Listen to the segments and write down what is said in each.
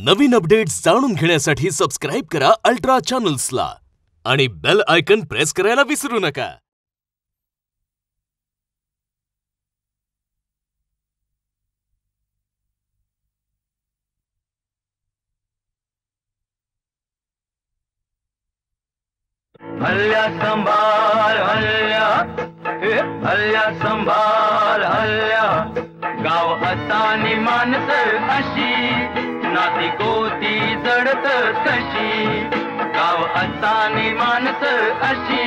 नवीन updates जाणून घेण्यासाठी subscribe करा अल्ट्रा चॅनल्सला आणि बेल आयकन प्रेस करायला विसरू नका. हल्ल्या संभाल हल्ल्या, हल्ल्या संभाल हल्ल्या. गाव असानी माणसं अशी, नाती गोती जडत कशी. गाव असानी माणसं अशी,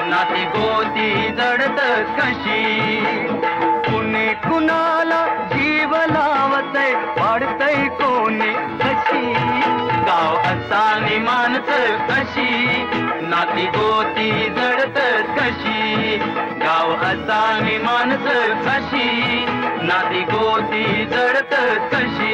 नाती गोती जडत कशी. कुणी कुणाला जीव लावतय, वाढतय कोणी कशी. गाव असानी माणसं कशी, नाती गोती जडत कशी. गाव असानी माणसं कशी, नाती गोती जडत कशी.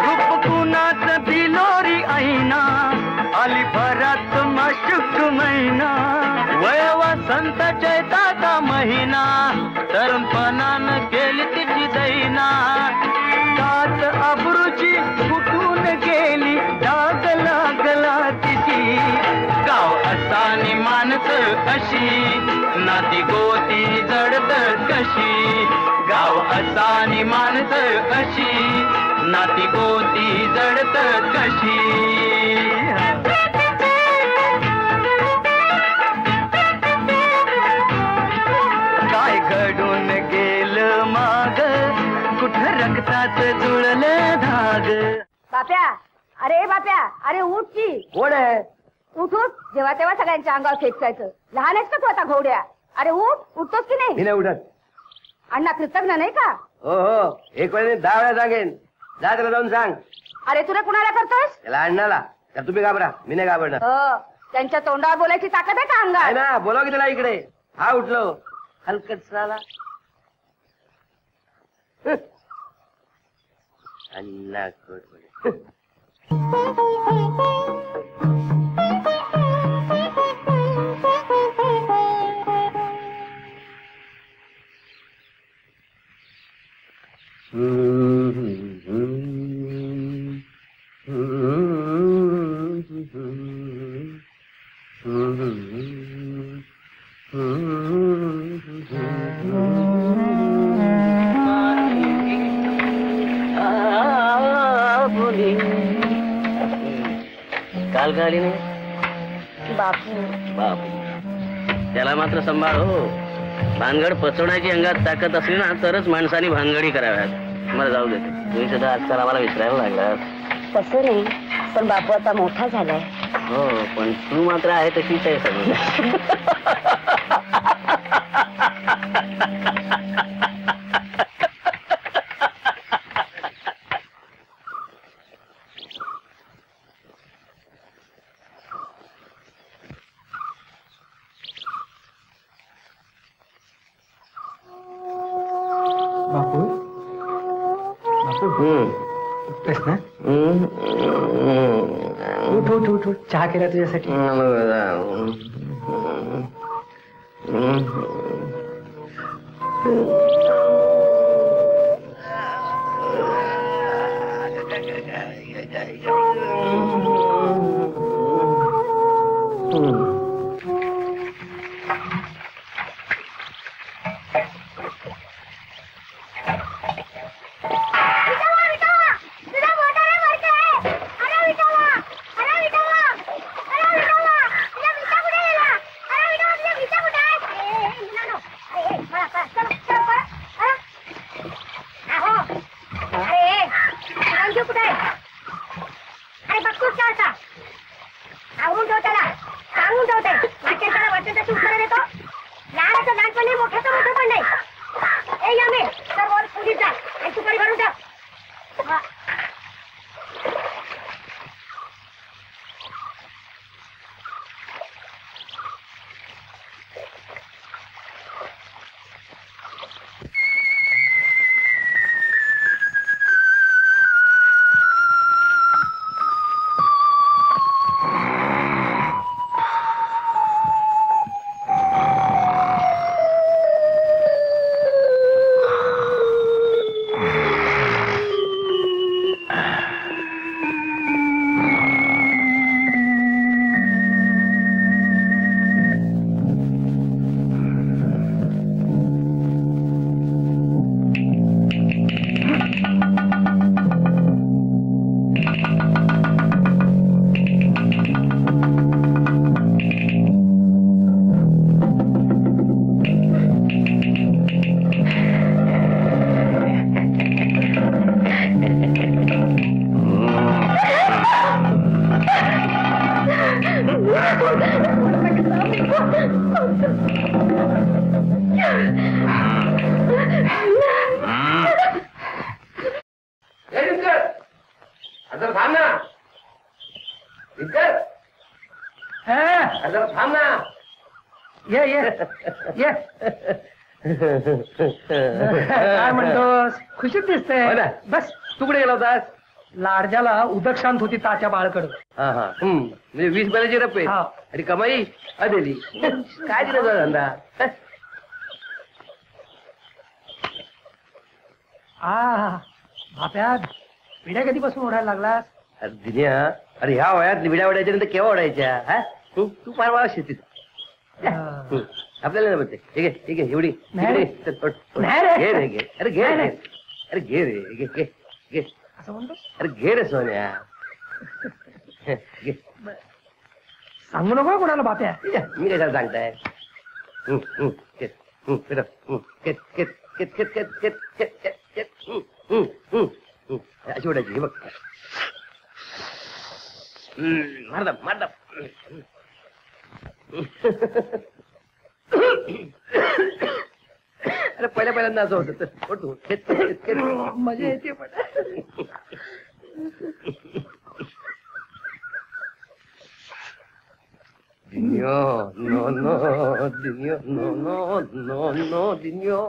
रूप कुणाचं दिलोरी ऐना, आली भरात माशुक महिना. वयवा संत चैताचा महिना, तरुणपणानं केली तिची दैना. दात अब्रूची कुठून गेली, डाग लागला तिची. गाव असानी माणसं अशी, नाती गोती जडत कशी. गाव असानी माणसं अशी, नाती गोती जडत कशी. काय घडून गेलं माग, कुठं रक्ताचं जुळलं धाग. बाप्या, अरे बाप्या, अरे उठ की. कोण आहे? उठूच, जेव्हा तेव्हा सगळ्यांच्या अंगावर फेकायचं. लहान आहेस का तू आता घोड्या? अरे उठतोस की नाही? मी नाही उठत. अण्णा कृतज्ञ नाही का? हो हो, एक वेळेने 10 वेळा सांगेन. जा त्याला जाऊन सांग. अरे तुला कुणाला करतोस? त्याला अण्णाला. तर तुम्ही घाबरा, मी नाही घाबरणार. हो, त्यांच्या तोंडावर बोलायची ताकद आहे का आहे अंगात? ना, बोलाव की त्याला इकडे. हा उठलो हलकट साला. अण्णा कोट. काल का आली नाही? बापू त्याला मात्र सांभाळ हो. भानगड पचवण्याची अंगात ताकद असली ना, तरच माणसाने भानगडी कराव्यात. मला जाऊ देते. तुम्ही सुद्धा आजकाल आम्हाला विसरायला लागलात. तसं नाही, पण बापू आता मोठा झालाय. हो, पण तू मात्र आहे तशीच आहे सगळं. चहा केला तुझ्यासाठी. आता थांब ना इतर आता थांब ना ये ये ये काय म्हणतोस खुशीत दिसतंय बस तू कुठे गेला होतास लाडजाला उदक शांत होती ताच्या बाळकडं म्हणजे 20 बैलाची रप्पे हा. आणि कमाई अदेली काय दिला तुझा धंदा भाप्या पिढ्या कधीपासून ओढायला लागलास अरे दिन्या अरे ह्या वयात विड्या ओढायच्या नंतर केव्हा ओढायच्या हा? तू फार वाळा शेतीत आपल्याला नाही म्हणते ठीक आहे ठीक आहे एवढी नाही रे. चल, ओढ, ओढ. नाही रे. घे रे घे अरे घे रे अरे घे रे घे घे घे असं म्हणतो अरे घे रे सोन्या घे. सांगू नको कोणाला बाप्या मी कशाला सांगताय फिरव. केत, केत, केत, केत, केत, केत, केत, केत, केत. अशी ओढायची हे बघ मारदा मारदा अरे पहिल्यांदा असं होतं तर ओढ, केत, केत, केत. मजा येते पण Dinio, no, no, Dinio, no, no, no, no, Dinio.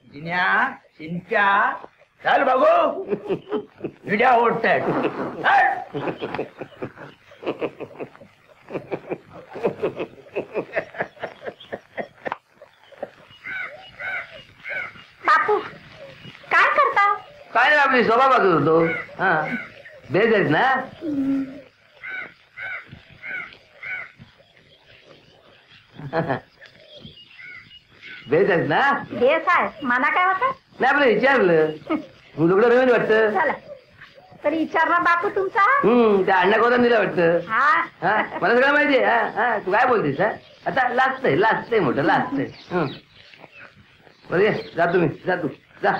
जिन्या चिंच्या चल बघू विड्या ओढतायत बापू काय करता काय रे आपली स्वभाव बघत होतो हा बेज आहेत ना बेज आहेत ना देस आहे मना काय होता नाही आपलं विचारलं तुझं रवीन वाटतं चला तरी विचारणार बापू तुमचा त्या अण्णा कोणता दिला वाटतं हा हा मला सगळं माहिती आहे हा तू काय बोलतेस हा आता लाजतंय मोठं लाजतंय बरं ये जा तुम्ही जा तू जा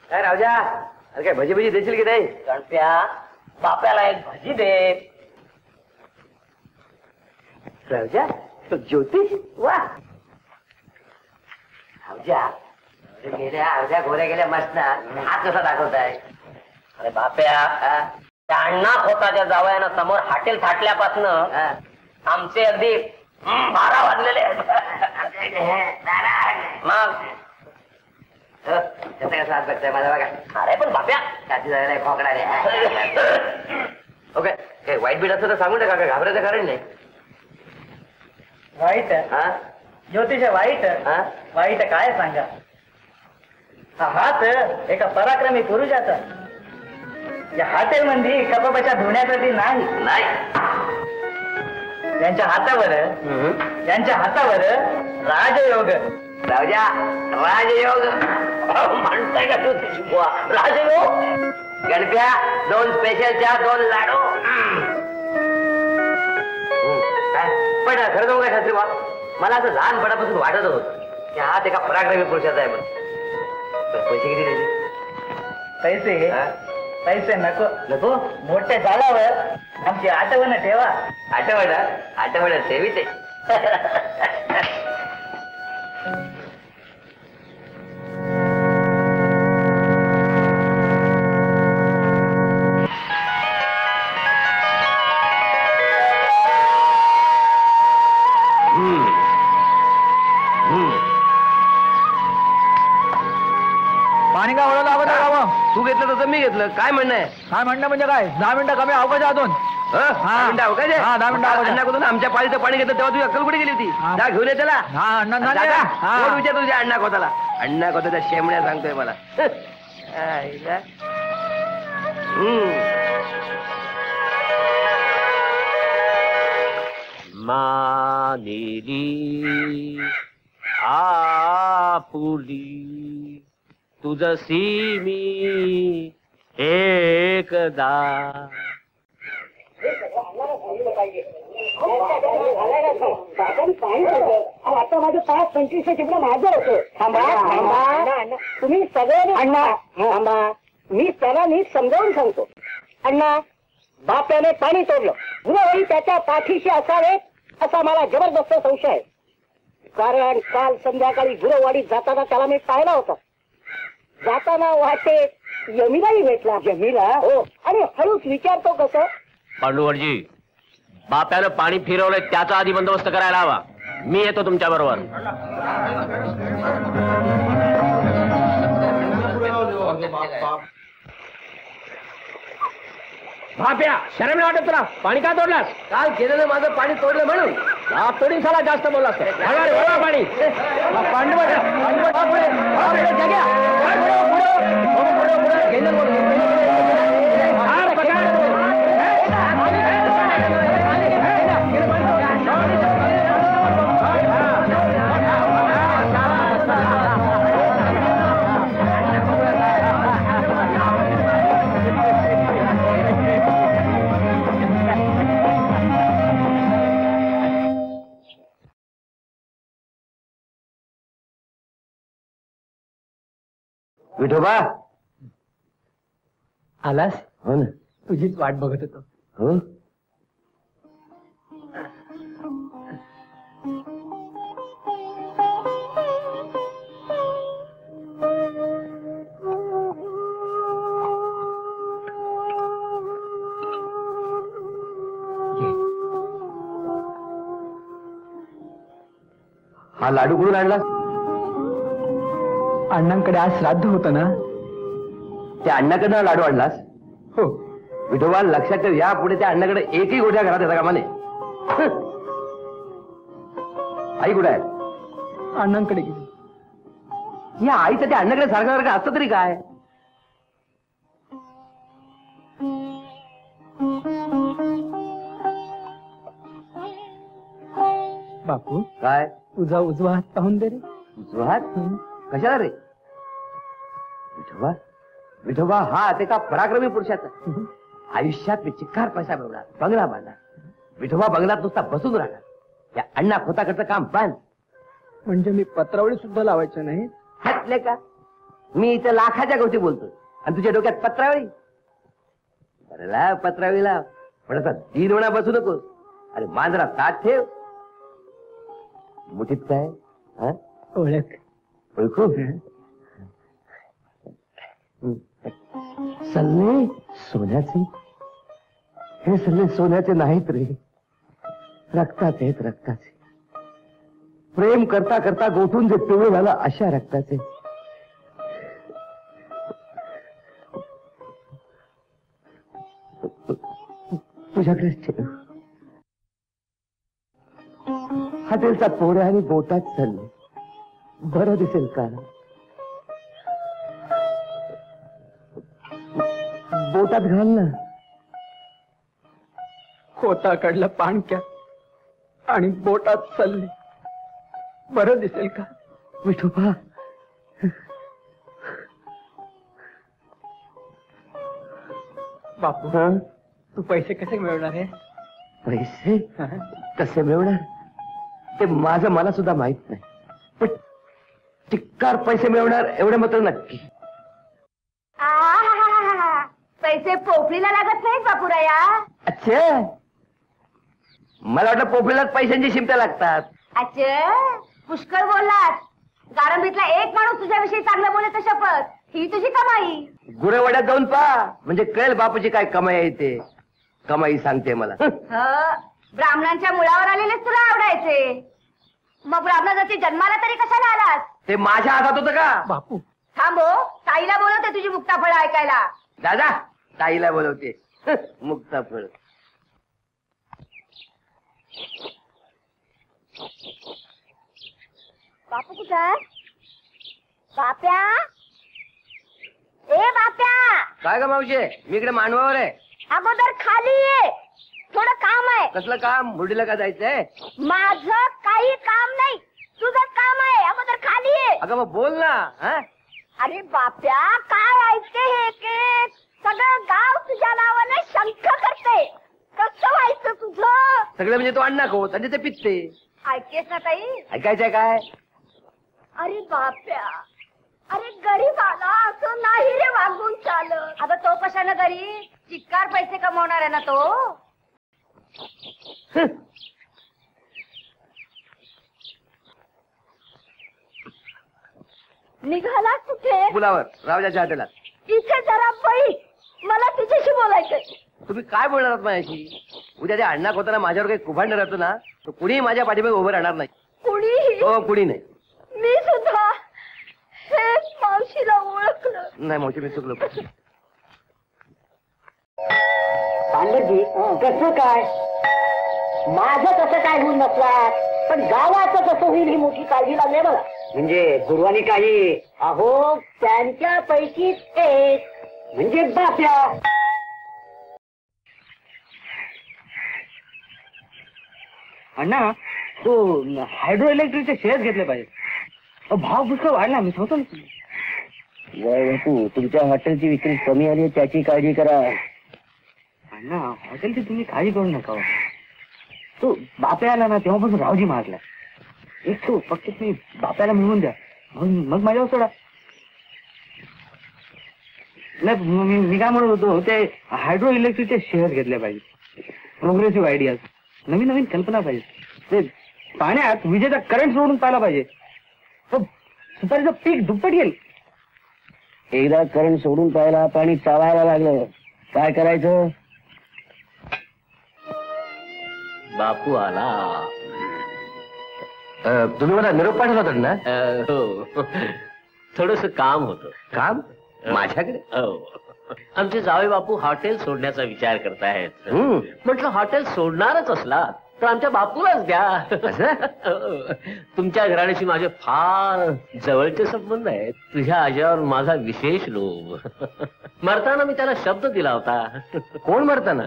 काय राजा अरे काय भजी भजी देशील की नाही गणप्या बाप्याला एक भजी दे राजा तो ज्योतिष वा राजा गेल्या गोऱ्या गेल्या मस्त हात कसा दाखवताय अरे बाप्या त्या अण्णा खोताच्या जावयानं समोर हॉटेल थाटल्यापासनं आमचे अगदी 12 वाजलेले आहेत. मग त्याचा कसा हात बघताय माझा बघा अरे पण बाप्या छाती झालेला खोकडा रे ओके काय वाईट बीट असं तर सांगून टाका काय घाबरायचं कारण नाही वाईट हा ज्योतिष वाईट हा वाईट काय सांगा हा हात एका पराक्रमी पुरुषाचा या हॉटेलमध्ये कपाबाच्या धुण्यासाठी नाही नाही त्यांच्या हातावर राजयोग राजा राजयोग म्हणताय का तू राजयोग गणप्या 2 स्पेशल चहा 2 लाडू काय पण खरं जाऊ काय शास्त्री बा मला असं लहानपणापासून वाटत होत की हात एका पराक्रमी पुरुषाचा आहे म्हणून पैसे किती द्यायचे पैसे नको नको मोठ्या झाल्यावर आमची आठवण ठेवा आठवड्यात ठेवी ते पाणी का ओढायला हवं का मग तू घेतलं तसं मी घेतलं काय म्हणणं आहे काय म्हणणं म्हणजे काय 10 मिनिटं कमी अवकाश अजून दहा मिनिटं अवकाश आहे? हा, 10 मिनिटं अवकाश. अण्णाकडून आमच्या पाळीचं पाणी घेतलं तेव्हा तुझी अक्कल कुठे गेली होती हा. जा घेऊन ये त्याला हा अण्णा नाही जा, हा. कोण विचार तुझ्या अण्णा कोताला अण्णा कोताच्या शेमण्या सांगतोय मला आईला. मानिली आपुली तुझसी मी एकदा आता माझं 5-25 चिपडं माझं होतं. थांबा तुम्ही सगळ्यांनी अण्णा थांबा, मी त्याला नीट समजावून सांगतो. अण्णा, बाप्याने पाणी तोडलं, गुरुवारी त्याच्या पाठीशी असावे असा मला जबरदस्त संशय आहे. कारण काल संध्याकाळी गुरुवाडीत जाताना त्याला मी पाहिला होता. जाताना वाटे यमीलाही भेटला. यमीला? हो. आणि हळूच विचारतो कसं. पांडुवरजी, बाप्यानं पाणी फिरवलंय त्याचा आधी बंदोबस्त करायला हवा. मी येतो तुमच्या बरोबर. बाप्या, शरम नाही वाटत तुला? पाणी का तोडलास? काल गेलेलं माझं पाणी तोडलं म्हणून तोडीन साला जास्त बोललास. पाणी विठोबा आलास? हो ना. तुझीच वाट बघत होतो. हो. हा लाडू कुठून आणला? अण्णांकडे आज श्राद्ध होतं ना. त्या अण्णाकडनं लाडू आणलास? हो. विठोबा लक्षात ठेव, या पुढे त्या अण्णाकडे एकही गोठ्या घरात येता कामा नये. आई कुठे आहे? अण्णांकडे गेली. या आईचं त्या अण्णाकडे सारखं सारखं असतं तरी काय? बापू, काय तुझा उजवा हात पाहून दे रे. जुहात? कशाला रे? विठोबा, विठोबा हा ते का पराक्रमी पुरुषाचा. आयुष्यात मी चिक्कार पैसा मिळवणार, बंगला बांधणार. विठोबा बंगलात नुसता बसून राहणार. या अण्णा खोताकडचं काम बांध. म्हणजे मी पत्रावळी सुद्धा लावायचं नाही? हटले का? मी इथं लाखाच्या गोष्टी बोलतोय आणि तुझ्या डोक्यात पत्रावळी. बरं लाव पत्रावळी लाव, पण आता 3 वेळा बसू नकोस. अरे मांजरा ताट ठेव. मुठीत काय? हा? ओळख. ओळखू? सल्ले सोन्याचे. हे सल्ले सोन्याचे नाहीत रे, रक्ताचे आहेत, रक्ताचे. प्रेम करता करता गोठून जे पिवळं झालं अशा रक्ताचे. तुझ्याकडेच ठेव. हॉटेलचा पोळ्या आणि बोटात चालले, बरं दिसेल का? बोटात घाल ना. खोता काढला पाणक्या आणि बोटात चालली, बरं दिसेल का? विठोबा, बापू, तू पैसे कसे मिळवणार आहे? पैसे कसे मिळवणार ते माझं मला सुद्धा माहित नाही, पण चिक्कार पैसे मिळवणार एवढं मात्र नक्की. आहाहाहा. पैसे पोपलीला लागत नाहीत बापूराया. अच्छा, मला वाटलं पोपलीलाच पैशांची शिमट्या लागतात. अच्छा, पुष्कळ बोललास. गारंबीतला एक माणूस तुझ्याविषयी चांगलं बोलत शपथ. ही तुझी कमाई. गुरेवाड्यात जाऊन पहा, म्हणजे कळेल बापूची काय कमाई आहे ते. कमाई सांगते मला. ब्राह्मणांच्या मुळावर आलेलेच तुला आवडायचे. मग ब्राह्मणाची जन्माला तरी कशाला आलास? ते माझ्या हातात होतं का? बापू, थांबो, ताईला बोलवते तुझी मुक्ताफळ ऐकायला. दादा, ताईला बोलवते. मुक्ताफळ. बापू कुठं आहे? बाप्या, ए बाप्या. काय ग मावशे, मी इकडे मानवावर आहे. अगोदर खाली ये, थोडं काम आहे. कसलं काम? मुरडीला का जायचंय? माझं काही काम नाही, तुझं काम आहे. अगोदर खाली ये. अगं मग बोल ना. हा? अरे बाप्या, काय ऐकते हे केक? सगळं गाव तुझ्या नावाने शंख करते. कसं व्हायचं तुझं? सगळे म्हणजे तो अण्णा खोत आणि ते पित्ते. ऐकतेस ना ताई? ऐकायचंय काय? अरे बाप्या, अरे गरीब आला असं नाही रे वागून चालत. आता तो कशाला गरीब? चिक्कार पैसे कमवणार आहे ना तो. निघाला कुठे? पुलावर रावजाच्या हॉटेलात. इथे जरा बैठ, मला तुझ्याशी बोलायचंय. तुम्ही काय बोलणार आहात माझ्याशी? उद्या त्या अण्णा होताना माझ्यावर काही कुभांड राहतो ना, तर कुणीही माझ्या पाठीमागे उभं राहणार नाही. कुणीही? हो, कुणी नाही. मी सुद्धा हे मावशीला ओळखलं नाही मावशी, मी चुकलो. पांडुरजी कसं काय? माझं कसं काय होऊन नसला, पण गावाचं कसं होईल ही मोठी काळजी लागली बघा. म्हणजे गुरुवानी काही, अहो त्यांच्यापैकीच एक म्हणजे बाप्या. अण्णा, तो हायड्रो इलेक्ट्रिकचे शेअर घेतले पाहिजे. भाव पुष्कळ वाढला, मी होतो ना. बापू, तुमच्या हॉटेलची विक्री कमी आली त्याची काळजी करा. अण्णा, हॉटेलची तुम्ही काळजी करू नका. तो बाप्या आला ना तेव्हापासून रावजी मारला. एक तो फक्त तुम्ही बाप्याला मिळवून द्या, मग माझ्यावर सोडा. नाही, मी काय म्हणत होतो, ते हायड्रो इलेक्ट्रिकचे शेअर घेतले पाहिजे. प्रोग्रेसिव्ह आयडियाज, नवीन नवीन कल्पना पाहिजे. ते पाण्यात विजेचा करंट सोडून पाहिला पाहिजे, सुपारीचं पीक दुप्पट येईल. एकदा करंट सोडून पाहिला, पाणी चावायला लागलं, काय करायचं? बापू आला. तुम्ही मला निरोप पाठवला होता ना? हो, थोडस काम होतं. काम माझ्याकडे? हो, आमचे जावे बापू हॉटेल सोडण्याचा विचार करतायत. हम्म. म्हटलं हॉटेल सोडणारच असला तर आमच्या बापूलाच द्या. असं? तुमच्या घराण्याशी माझे फार जवळचे संबंध आहेत. तुझ्या आज्यावर माझा विशेष लोभ. मरताना मी त्याला शब्द दिला होता. कोण मरताना?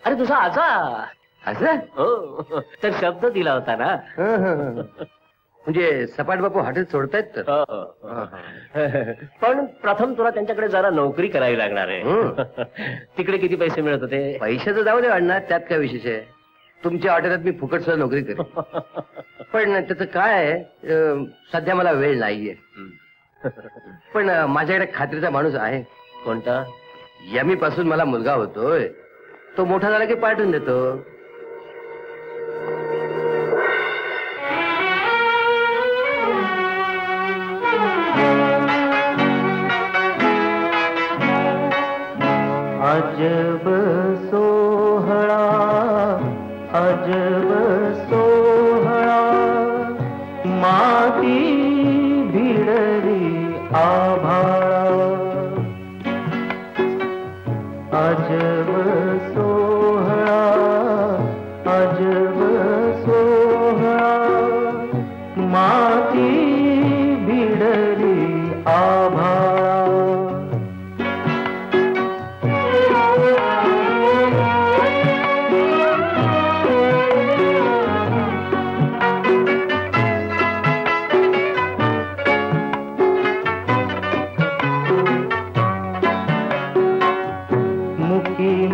अरे तुझा आजा. असं? हो, तर शब्द दिला होता ना. म्हणजे सपाट बापू हॉटेल सोडतायत तर? हो. पण प्रथम तुला त्यांच्याकडे जरा नोकरी करावी लागणार आहे. तिकडे किती पैसे मिळत होते? पैशाचं जाऊ दे अण्णा, त्यात काय विशेष आहे. तुमच्या हॉटेलात मी फुकट सुद्धा नोकरी करेन. पण त्याचं काय आहे, सध्या मला वेळ नाहीये. पण माझ्याकडे खात्रीचा माणूस आहे. कोणता? यमी पासून मला मुलगा होतोय, तो मोठा झाला की पाठवून देतो. अजब सोहळा, अजब सोहळा, माती भिडली आभाळा. अजब सोहळा, अजब सोहळा, माती भिडली आभाळा.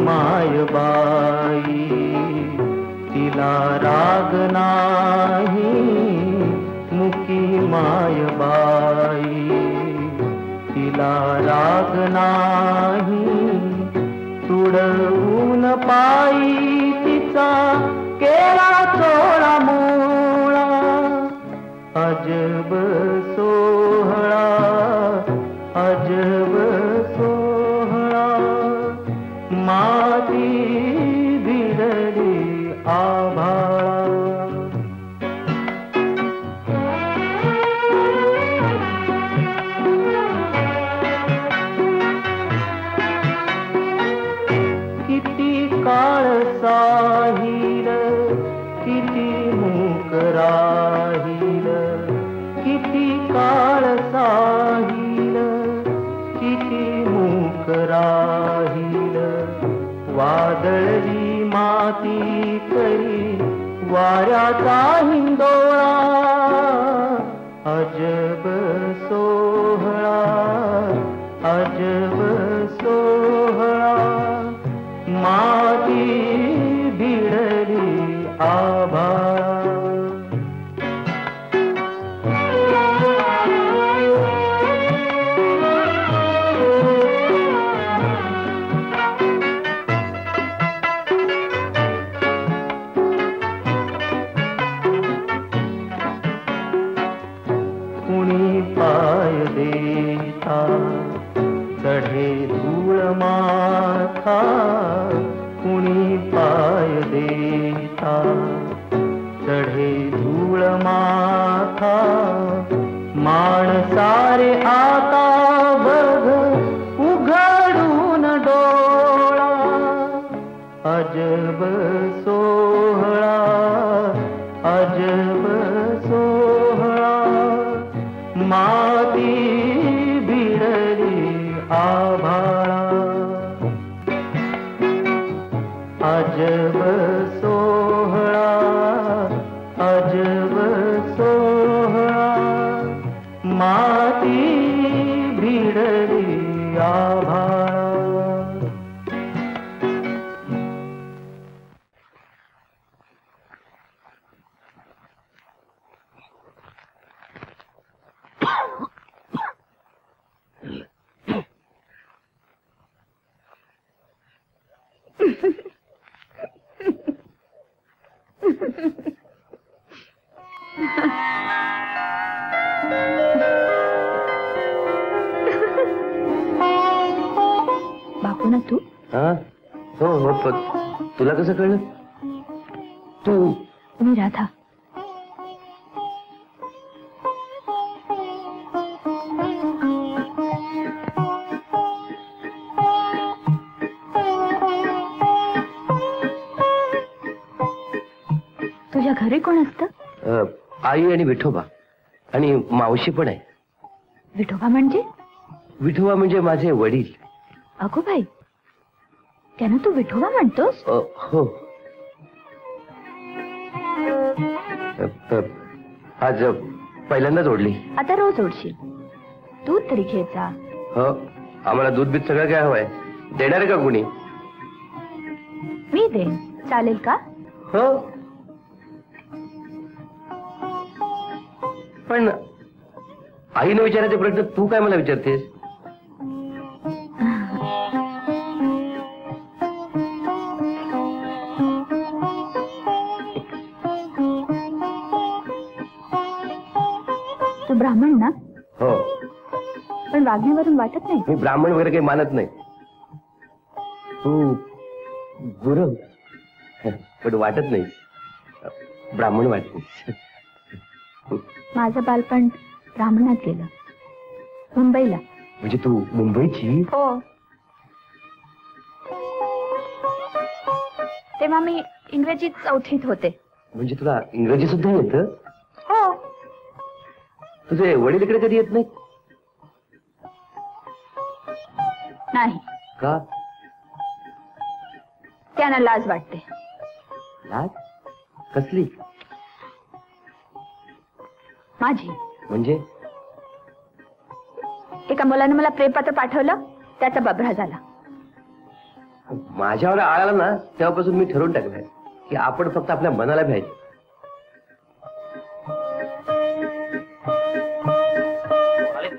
मायबाई तिला राग नाही, मुकी मायबाई तिला राग नाही. तुडवून पायी तिचा केला चोळा मोळा. अजब सोहळा, अजब सोहळा, माती भिडली आभाळा. किती काळ साहिल, किती मूक राहील, किती काळ साहिल, किती मूक राहील. वादळी माती करी वाऱ्याचा हिंदोळा. अजब सोहळा, अजब सोहळा, माती भिडली आभाळा. पेटली आभाळा. बापू ना तू? हा हो हो पण तुला कसं कळलं? तू मी राधा. तुझ्या घरी कोण असतं? आई आणि विठोबा आणि मावशी पण आहे. विठोबा म्हणजे? विठोबा म्हणजे माझे वडील. अगो बाई, त्यानं तू विठोबा म्हणतोस? हो. आज पहिल्यांदा जोडली. आता रोज ओढशील. दूध तरी घेत जा. हो आम्हाला दूध बीत सगळं काय हवंय. देणार आहे का कोणी? मी देईन. चालेल का? हो पण आईने विचारायचे प्रश्न तू काय मला विचारतेस? तू ब्राह्मण ना? हो. पण वागण्यावरून वाटत नाही. मी ब्राह्मण वगैरे काही मानत नाही. तू गुरु पण वाटत नाही. ब्राह्मण वाटते. माझं बालपण ब्राह्मणात गेलं. मुंबईला. म्हणजे तू मुंबईची? हो. तेव्हा मी इंग्रजीत 4थीत होते. म्हणजे तुला इंग्रजी सुद्धा येतं? हो. तुझे वडील इकडे कधी येत नाही? नाही. का? त्यांना लाज वाटते. लाज? कसली? माझी. म्हणजे? एका मुलाने मला प्रेमपत्र पाठवलं, त्याचा बबरा झाला. माझ्यावर आळाला ना तेव्हापासून मी ठरवून टाकलंय की आपण फक्त आपल्या मनाला भ्यायचं.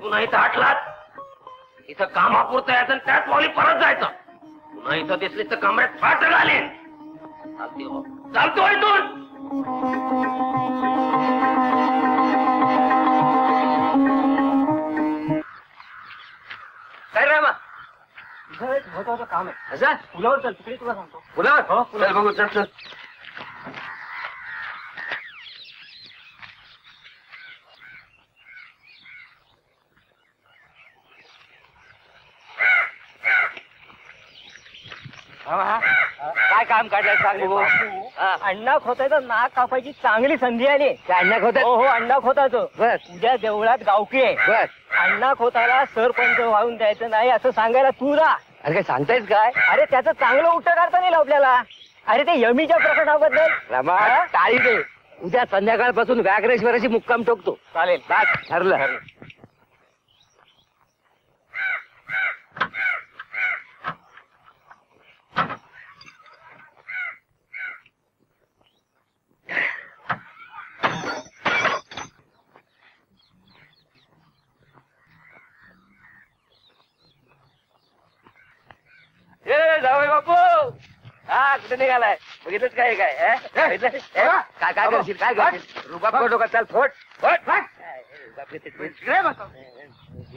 पुन्हा इथं हटलात, इथं कामापुरतं यायचं आणि त्याच वाली परत जायचं. पुन्हा इथं दिसली तर कमरेत फाट घालेन. चालतो इथून. काय रामा महत्वाचं काम आहे. असं पुलावर चल, तिकडे तुला सांगतो. पुलावर चल बघू. चल चल. काय काम काढलंय सांग बघू. अण्णा खोतायचं नाक कापायची चांगली संधी आली. अण्णा खोत? हो अण्णा खोताचं. बस उद्या देवळात गावकी आहे. बस. अण्णा खोताला सरपंच वाहून द्यायचं नाही असं सांगायला तू जा. अरे काय सांगतायस काय? अरे त्याचं चांगलं उत्तर काढता नाही आपल्याला. अरे ते यमीच्या प्रकरणाबद्दल. रमा टाळी दे. उद्या संध्याकाळपासून व्याघ्रेश्वराची मुक्काम ठोकतो. चालेल. बस ठरलं. जावई बापू, हा कुठे निघालाय? बघितलंच काय काय काय काय करशील? काय करशील? रुबाब करू का? चल फोट फोट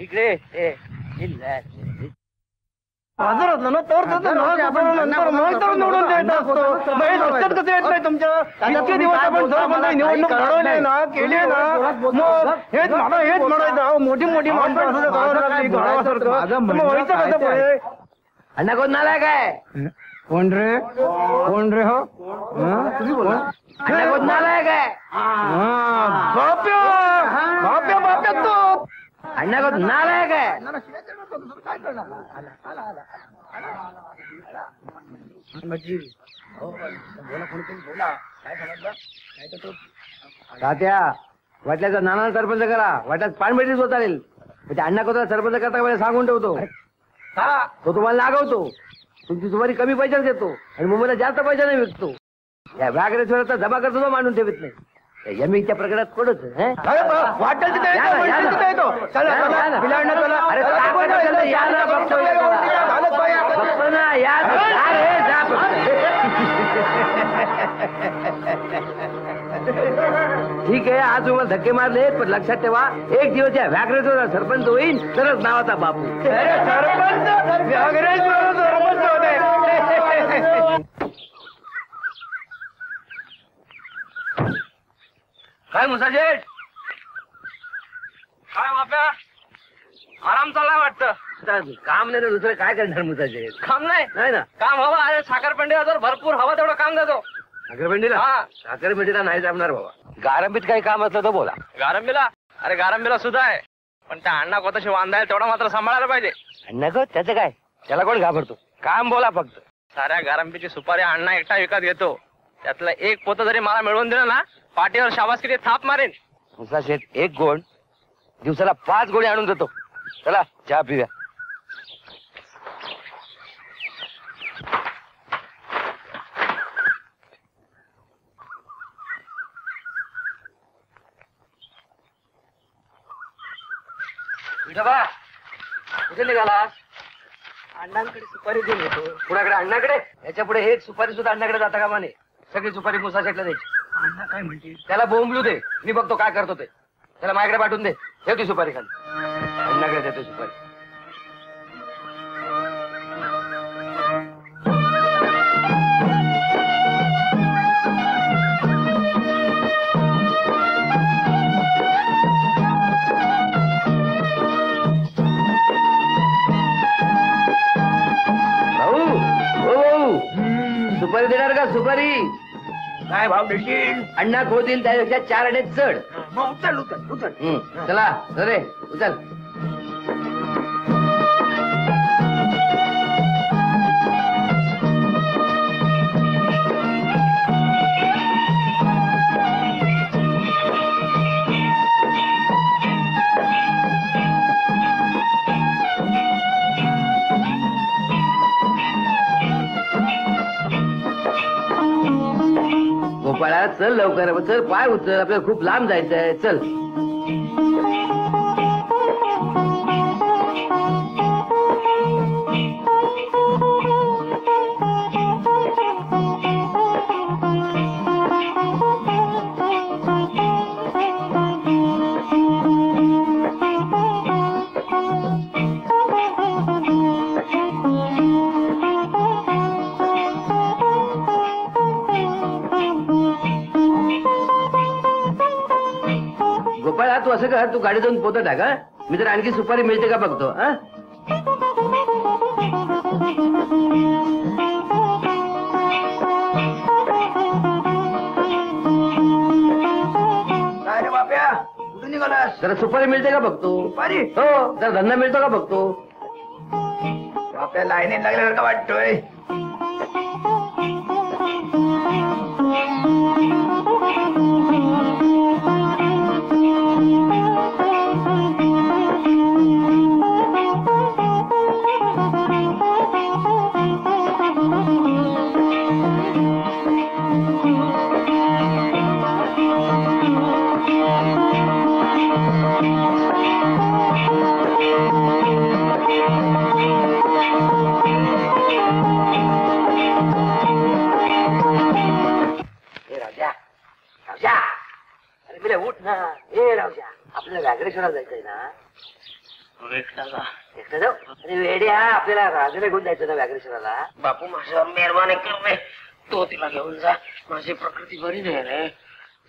इकडे. हजर होत ना तर नंतर निवडून द्यायचं असतं. लक्षात कसं येत नाही तुमच्या? इतके दिवस आपण सरपंच निवडणूक लढवली ना, केली ना, मग हेच म्हणायचं मोठी मोठी माणसं असं व्हायचं कसं पुढे? अण्णा कोण नालाय काय? कोण रे? कोण रे? हो अण्णा कोण नालाय काय? बाप्या बाप्या बाप्या तो अण्णा कोण नालाय काय? तात्या वाटल्याचा नाना सरपंच करा. वाट्यात पान भेटीच होत चालेल. म्हणजे अण्णा कोणता सरपंच करता मला सांगून ठेवतो. तो तुम्हाला नागवतो, तुमची सुमारी कमी पैशात देतो आणि मुंबईला जास्त पैशाने विकतो. या व्याघ्रेश्वराचा जमा करतो तो मानून ठेवत नाही. यमीच्या प्रकरणात कोणच वाटेल तिथे येतो, म्हणतील तिथे येतो. चला, चला, पिलांना चला. अरे ताकद असेल तर या ना, बघतो या त्याला. बघतो ना, या जा रे, जा. ठीक आहे, आज तुम्हाला धक्के मारले, पण लक्षात ठेवा एक दिवस या व्याघ्रेश्वराचा सरपंच होईल तरच नावाचा बापू. सरपंच व्याघ्रेश्वर सरपंच होते. काय मुसाशेठ, काय बाप्या आराम चाललाय वाटतं. काम नाही तर दुसरं काय करणार मुसाशेठ? काम नाही नाही ना, काम हवं. अरे साखरपेंडीला जर भरपूर हवं तेवढं काम देतो. साखरपेंडीला? हा. साखरपेंडीला नाही जमणार बाबा. गारंबीत काही काम असलं तर बोला. गारंबीला? अरे गारंबीला सुद्धा आहे, पण त्या अण्णा कोताशी वांधायला तेवढा मात्र सांभाळायला पाहिजे. नको, त्याचं काय, त्याला कोण घाबरतो. काम बोला फक्त. साऱ्या गारंबीची सुपारी अण्णा एकटा विकत घेतो. त्यातलं एक पोतं जरी मला मिळवून दिलं ना, पाठीवर शाबास किती थाप मारेन. मुसाशेठ एक गोण दिवसाला 5 गोळी आणून देतो. चला चहा पिऊया. कुठे निघालास? अण्णांकडे सुपारी देऊन येतो. कुणाकडे? अण्णाकडे? याच्या पुढे एक सुपारी सुद्धा अण्णाकडे जाता कामा नये. सगळी सुपारी मुसाशेठला द्यायची. अण्णा काय म्हणतील? त्याला बोंबलू दे, मी बघतो काय करतो ते. त्याला माझ्याकडे पाठवून दे. ठेव ती सुपारी खाली. अण्णाकडे देतो सुपारी. सुपारी देणार का? सुपारी काय भाव देशील? अण्णा खोदील त्यापेक्षा 4 आणे चढ. मग उचल उचल उचल. चला रे, उचल. गोपाळा चल लवकर, चल पाय उचल, आपल्याला खूप लांब जायचंय. चल. गोपाळा तू असं कर, तू गाडी जाऊन पोतं टाक. मी तर आणखी सुपारी मिळते का बघतो. हा काय रे बाप्या, कुठे निघालास? जरा सुपारी मिळते का बघतो. सुपारी? हो, जरा धंदा मिळतो का बघतो. बाप्या लाईनीत लागल्यासारखं वाटतोय. उठ ना. ए रावजा, आपल्याला व्याघ्रेश्वराला जायचंय ना. एकटा जा. एकटं जाऊ? अरे वेड्या, आपल्याला राजाला घेऊन जायचं ना व्याघ्रेश्वराला. बापू माझ्यावर मेहरबानी कर रे. तो तिला घेऊन जा. माझी प्रकृती बरी नाही रे.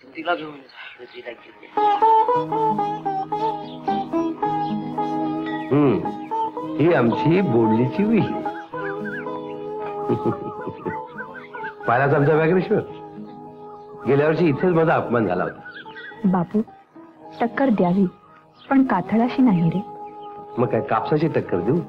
तू तिला घेऊन जा. तिला घेऊन ही आमची बोडलीची विहीर. पाहिलाच आमचा व्याघ्रेश्वर. गेल्या वर्षी इथेच माझा अपमान झाला होता. बापू, टक्कर द्यावी पण काथळाशी नाही रे. मग काय कापसाची टक्कर देऊ?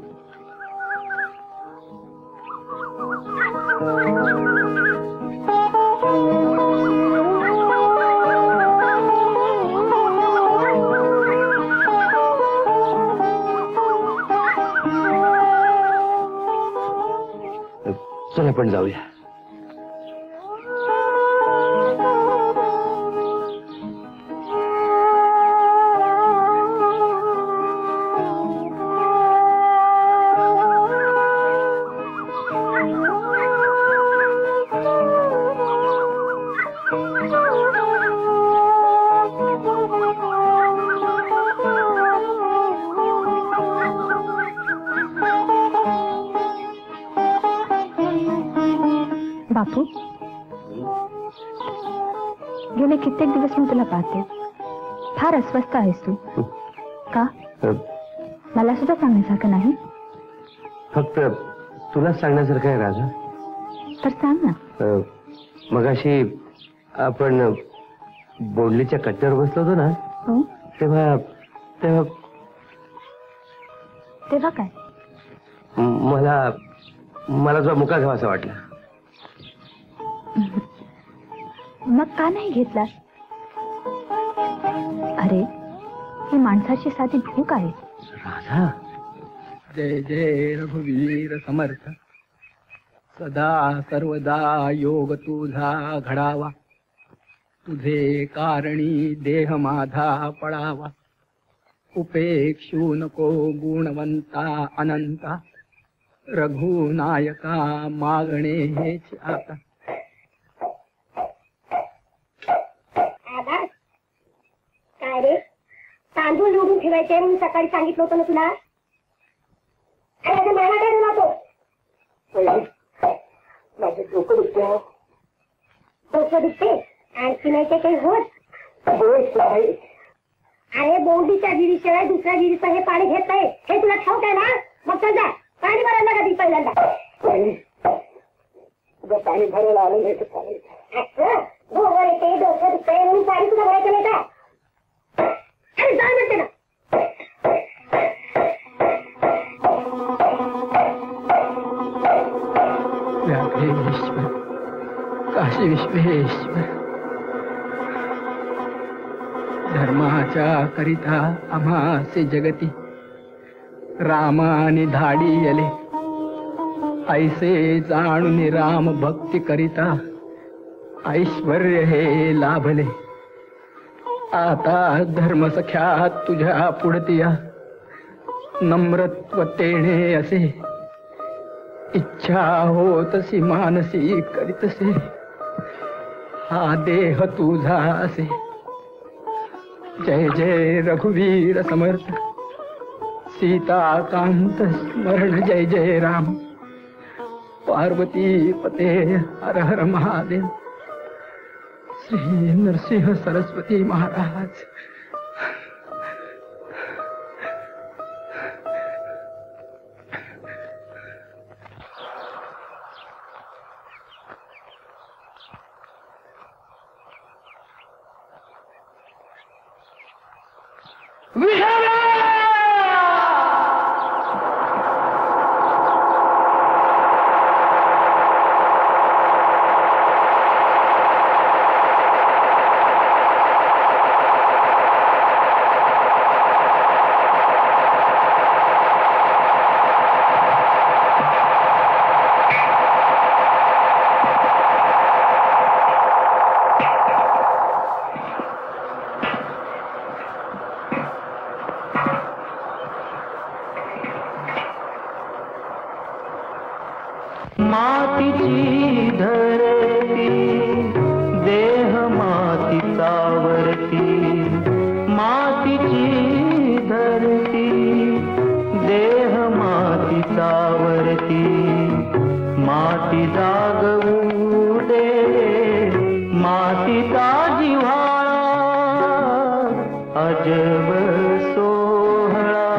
चल आपण जाऊया. बापू, गेले कित्येक दिवस मी तुला पाहते. फार अस्वस्थ आहेस तू. का? मला सुद्धा सांगण्यासारखं नाही. फक्त तुलाच सांगण्यासारखं आहे राजा. तर सांग ना. मगाशी आपण बोंडलीच्या कट्ट्यावर बसलो होतो ना, हो, तेव्हा तेव्हा तेव्हा काय? मला मला तुझा मुका घ्यावा असं वाटलं. मग का नाही घेतलास? अरे, ही माणसाची साधी भूक आहे. राजा, जय जय रघुवीर समर्थ. सदा सर्वदा योग तुझा घडावा, तुझे कारणी देह माझा पडावा. उपेक्षू नको गुणवंता अनंता, रघुनायका मागणे हेच आता. काय रे, तांदूळ निवडून ठेवायचे म्हणून सकाळी सांगितलं होतं ना तुला. आणि आता मला काय झाला तो? माझं डोकं दुखतं. डोकं दुखते आणखी नाही ते काही होत. अरे बोंडीच्या जिरीशिवाय दुसऱ्या जिरीचं हे पाणी घेत नाही हे तुला ठाऊक आहे ना. मग चल जा, पाणी भरायला लागा ती पहिल्यांदा. पाणी भरायला आलं नाही तर चालेल. गोबर येते, डोकं दुखते म्हणून पाणी तुला भरायचं नाही का? अरे जा म्हणते ना. व्याघ्रेश्वर काशी विश्वेश्वर, धर्माच्या करिता आम्हासे जगती रामाने धाडी येले. ऐसे जाणून राम भक्ती करिता ऐश्वर्य हे लाभले. आता धर्मसख्या तुझ्या पुढतिया नम्रत्व तेणे असे. इच्छा होतसी मानसी करीतसे, हा देह तुझा असे. जय जय रघुवीर समर्थ, सीताकांत स्मरण जय जय राम. पार्वती पते हर हर महादेव. श्री नरसिंह सरस्वती महाराज. मातीची धरती देह मातीचा वरती. मातीची धरती देह मातीचा वरती. माती जागवू दे मातीचा जिव्हाळा. अजब सोहळा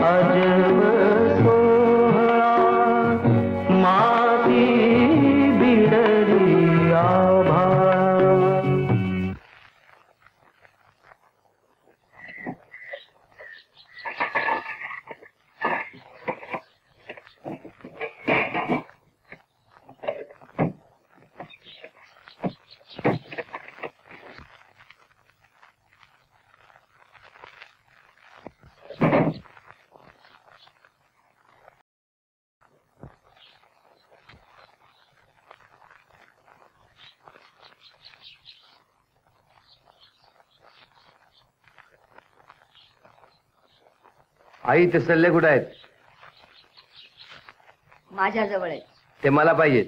अजब सोहळा. माती बिडली आई ते सल्ले कुठे आहेत? माझ्याजवळ आहे. ते मला पाहिजेत.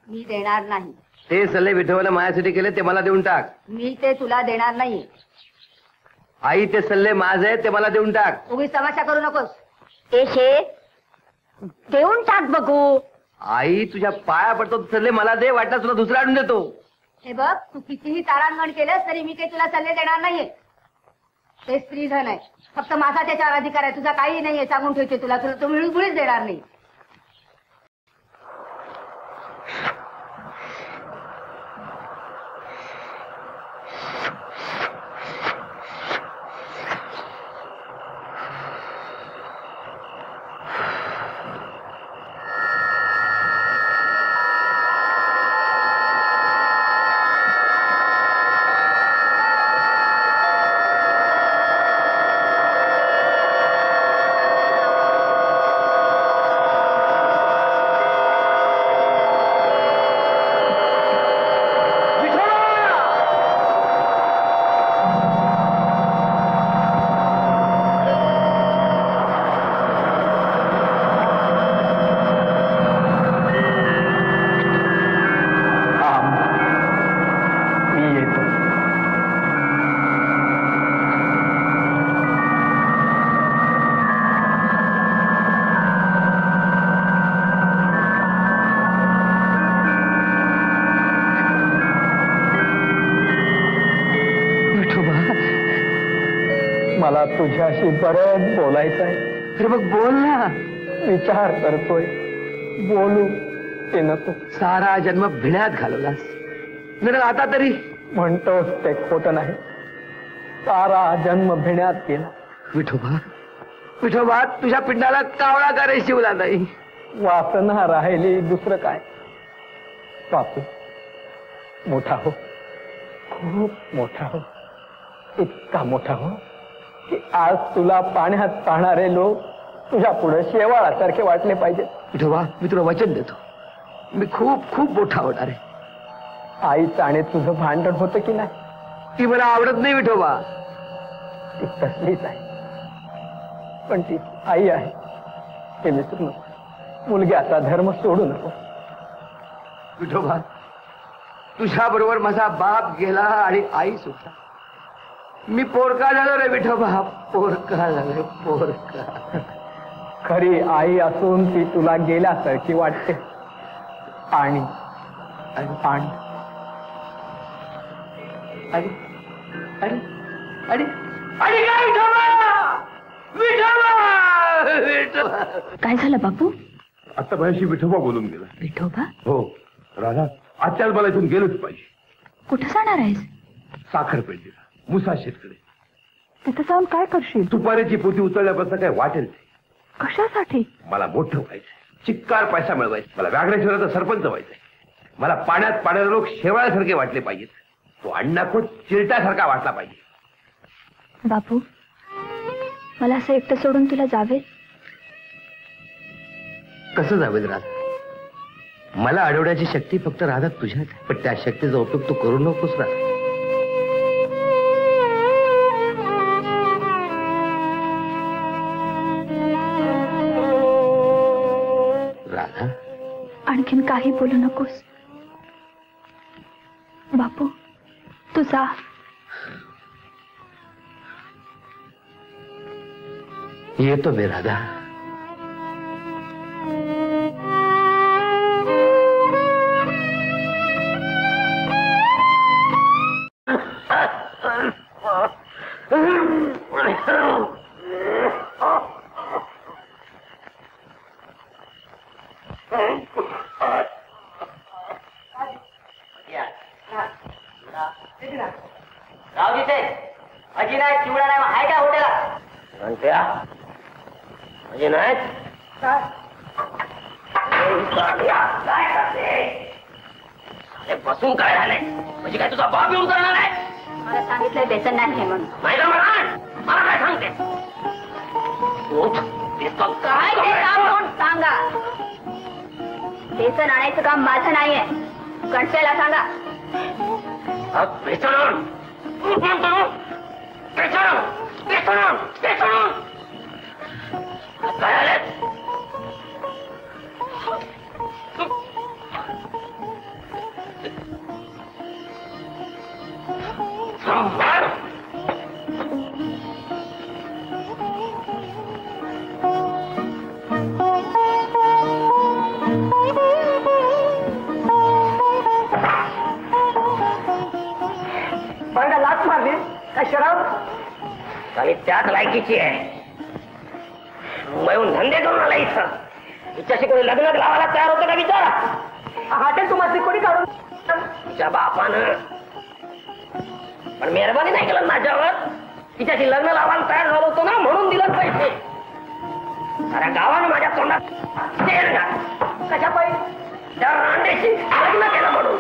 मी देणार नाही. ते सल्ले विठोबाला माझ्यासाठी केले, ते मला देऊन टाक. मी ते तुला देणार नाही. आई ते सल्ले माझे आहेत, ते मला देऊन टाक. उगीच तमाशा करू नकोस. ए शे, देऊन टाक बघू. आई तुझ्या पाया पडतो, सल्ले मला दे, वाटलं तुला दुसरा आणून देतो. हे बघ, तू कितीही तारांगण केलंस तरी मी काही तुला सल्ले देणार नाहीये. ते स्त्रीधन आहे, फक्त माझा त्याच्यावर अधिकार आहे, तुझा काही नाहीये. सांगून ठेवते तुला, तुला तो मुळीच देणार नाही. मला तुझ्याशी बरंच बोलायचं आहे. अरे मग बोल ना. विचार करतोय, बोलू ते नको. सारा जन्म भिण्यात घालवलास, आता तरी म्हणतोस ते खोटं नाही. सारा जन्म भिण्यात गेला. विठोबा, विठोबा तुझ्या पिंडाला कावळा का रे शिवला नाही? वासना राहिली, दुसरं काय. बापू मोठा हो, खूप मोठा हो, इतका मोठा हो की आज तुला पाण्यात पाहणारे लोक तुझ्या पुढे शेवाळासारखे वाटले पाहिजेत. विठोबा मी तुला वचन देतो, मी खूप खूप मोठा होणार आहे. आईचं आणि तुझं भांडण होतं की नाही? ती मला आवडत नाही विठोबा. ती तसलीच आहे, पण ती आई आहे हे विसरू नको. मुलग्याचा धर्म सोडू नको. विठोबा तुझ्या बरोबर माझा बाप गेला आणि आई सुद्धा. मी पोरका झालो रे विठोबा, पोरका झालो, पोरका. खरी आई असून ती तुला गेल्यासारखी वाटते. आणि आणि आणि आणि आणि आणि आणि काय विठोबा, विठोबा, विठोबा. काय झालं बापू? आता माझ्याशी विठोबा बोलून गेला. विठोबा? हो राधा, आजच्याच मला इथून गेलंच पाहिजे. कुठं जाणार आहेस? साखर पेंडीला, मुसा शेतकडे. तिथं जाऊन काय करशील? तुपाऱ्याची पोती उचलल्यापासून काय वाटेल ते. कशासाठी? मला मोठं व्हायचंय, चिक्कार पैसा मिळवायचा. मला व्याघ्रेश्वराचा सरपंच व्हायचंय. मला पाण्यात पाण्याला लोक शेवाळ्यासारखे वाटले पाहिजेत. तो अण्णाखोत चिरट्यासारखा वाटला पाहिजे. बापू मला असं एकटं सोडून तुला जावे? कसं जावेल राधा? मला अडवण्याची शक्ती फक्त राधा तुझ्यात आहे, पण त्या शक्तीचा उपयोग तू करू नकोस राधा. राधा आणखीन काही बोलू नकोस बापू. तू जा. येतो बे राधा. रावजी ते अजी नाही, चिवडा नाही, आहे का हॉटेला? म्हणत्या अजी नाही बसून काय झालंय? म्हणजे काय तुझा बाप येऊन करणार आहे? मला सांगितलंय बेसन नाही हे म्हणून. नाही का मला काय सांगते? काय ते काम कोण सांगा? बेसन आणायचं काम माझं नाहीये, कणसेला सांगा. लाच मारली काय शराब आणि त्याच लायकीची आहे. मुंबईहून धंदे करून आला इथं. तिच्याशी कोणी लग्न लावायला तयार होतं का विचारा. हॉटेल तुम्हाला कोणी काढून तिच्या बापानं पण मेहरबानी नाही केलं माझ्यावर. तिच्याशी लग्न लावायला तयार झालो होतो ना म्हणून दिलं पैसे. साऱ्या गावानं माझ्या तोंडात तेल घाल. कशा पाहिजे त्या रांडेशी लग्न केलं म्हणून.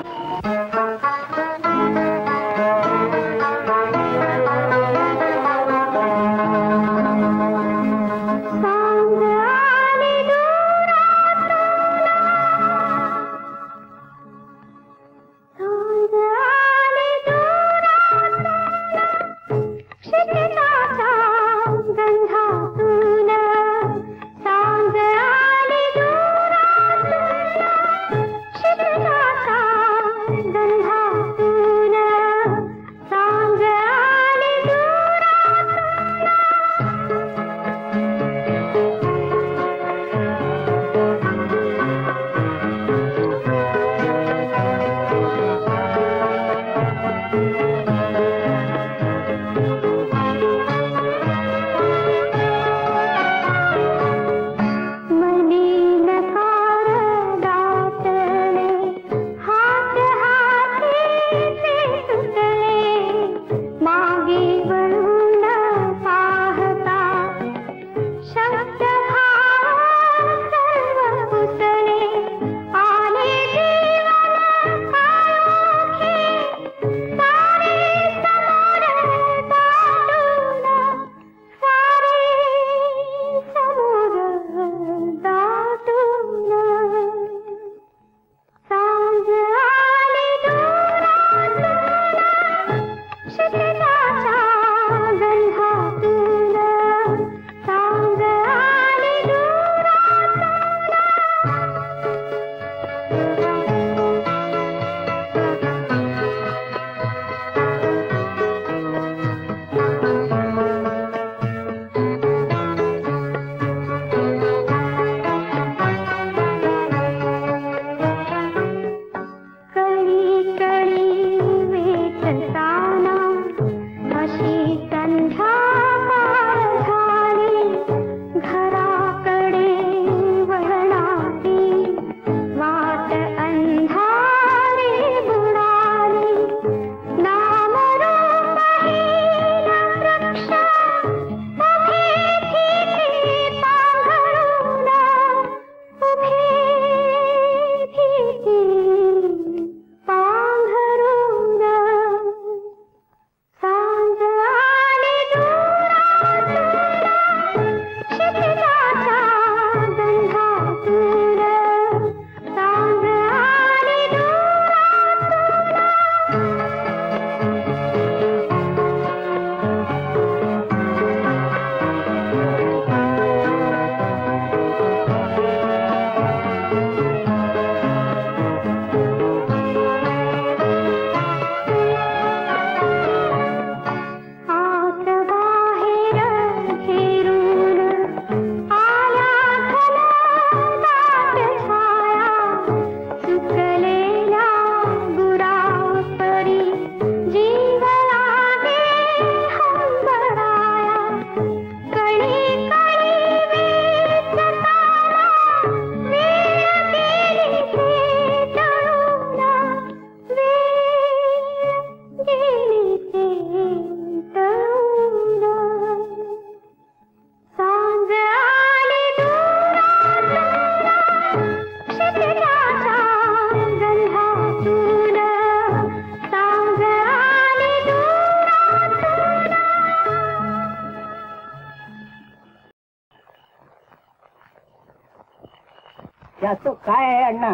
त्याचं काय आहे अण्णा,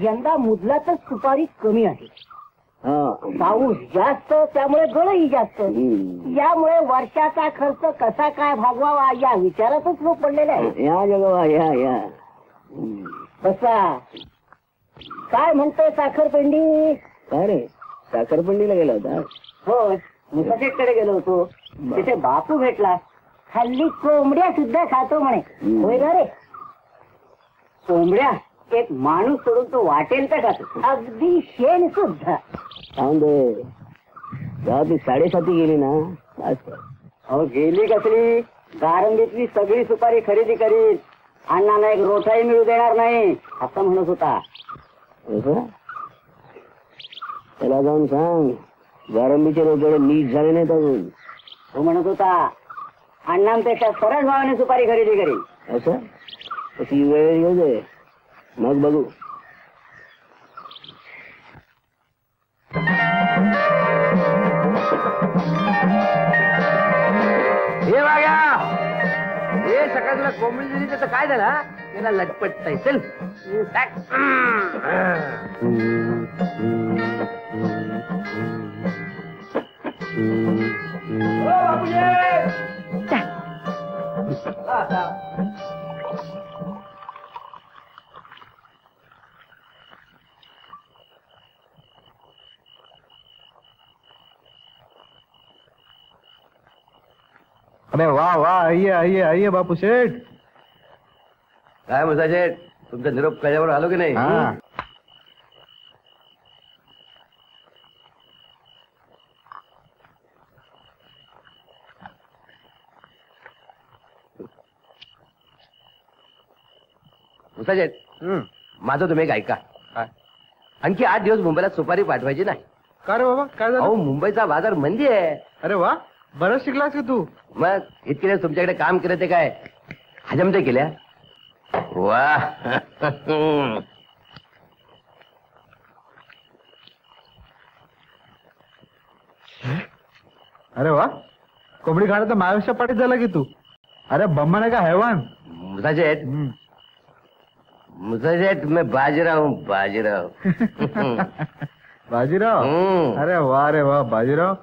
यंदा मुदलातच सुपारी कमी आहे. पाऊस जास्त त्यामुळे गळही जास्त. यामुळे वर्षाचा खर्च कसा काय भागवावा या विचारातच लोक पडलेले आहे. या जगवा या कसा काय म्हणतोय साखरपिंडी? काय रे साखरपंडीला गेला होता? हो मुसाशेटकडे गेलो होतो. तिथे बापू भेटला. हल्ली कोंबड्या सुद्धा खातो म्हणे. होय ना रे? कोंबड्या एक माणूस सोडून तो वाटेल का खातो. अगदी शेण सुद्धा. ती 7:30 गेली ना. अहो गेली कसली? गारंबीतली सगळी सुपारी खरेदी करीत. अण्णांना एक रोठाही मिळू देणार नाही असं म्हणत होता. त्याला जाऊन सांग गारंबीचे रोकडे नीट झाले नाहीत अजून. तो म्हणत होता अण्णांपेक्षा सरळ भावाने सुपारी खरेदी करीन. असं तशी वेळ येऊ दे मग बघू. हे वाग्या हे सकाळ तुला कोंबडी दिली त्याचं काय झालं? त्याला लटपट चल अरे वाह वाह, आइए आइए आइए बापू शेठ. काय मुसा शेठ, तुमचा निरोप कळल्यावर आलो की नाही? हाँ. मुसा शेठ, माझं तुम्ही एक ऐका. आणखी 8 दिवस मुंबईला सुपारी पाठवायची नाही. का रे बाबा काय झालं? अहो मुंबईचा बाजार मंदी आहे. अरे वा, बरंच शिकलास की तू. मग इतके दिवस तुमच्याकडे काम केलं ते काय हजम ते केल्या? वा अरे वा, कोंबडी खाणं तर माझ्यापेक्षा पाठीत झाला की तू. अरे बम्मा का हैवान. मुसा शेठ, मुसा शेठ मैं बाजीराव हूँ, बाजीराव. बाजीराव. अरे वाह रे वाह बाजीराव.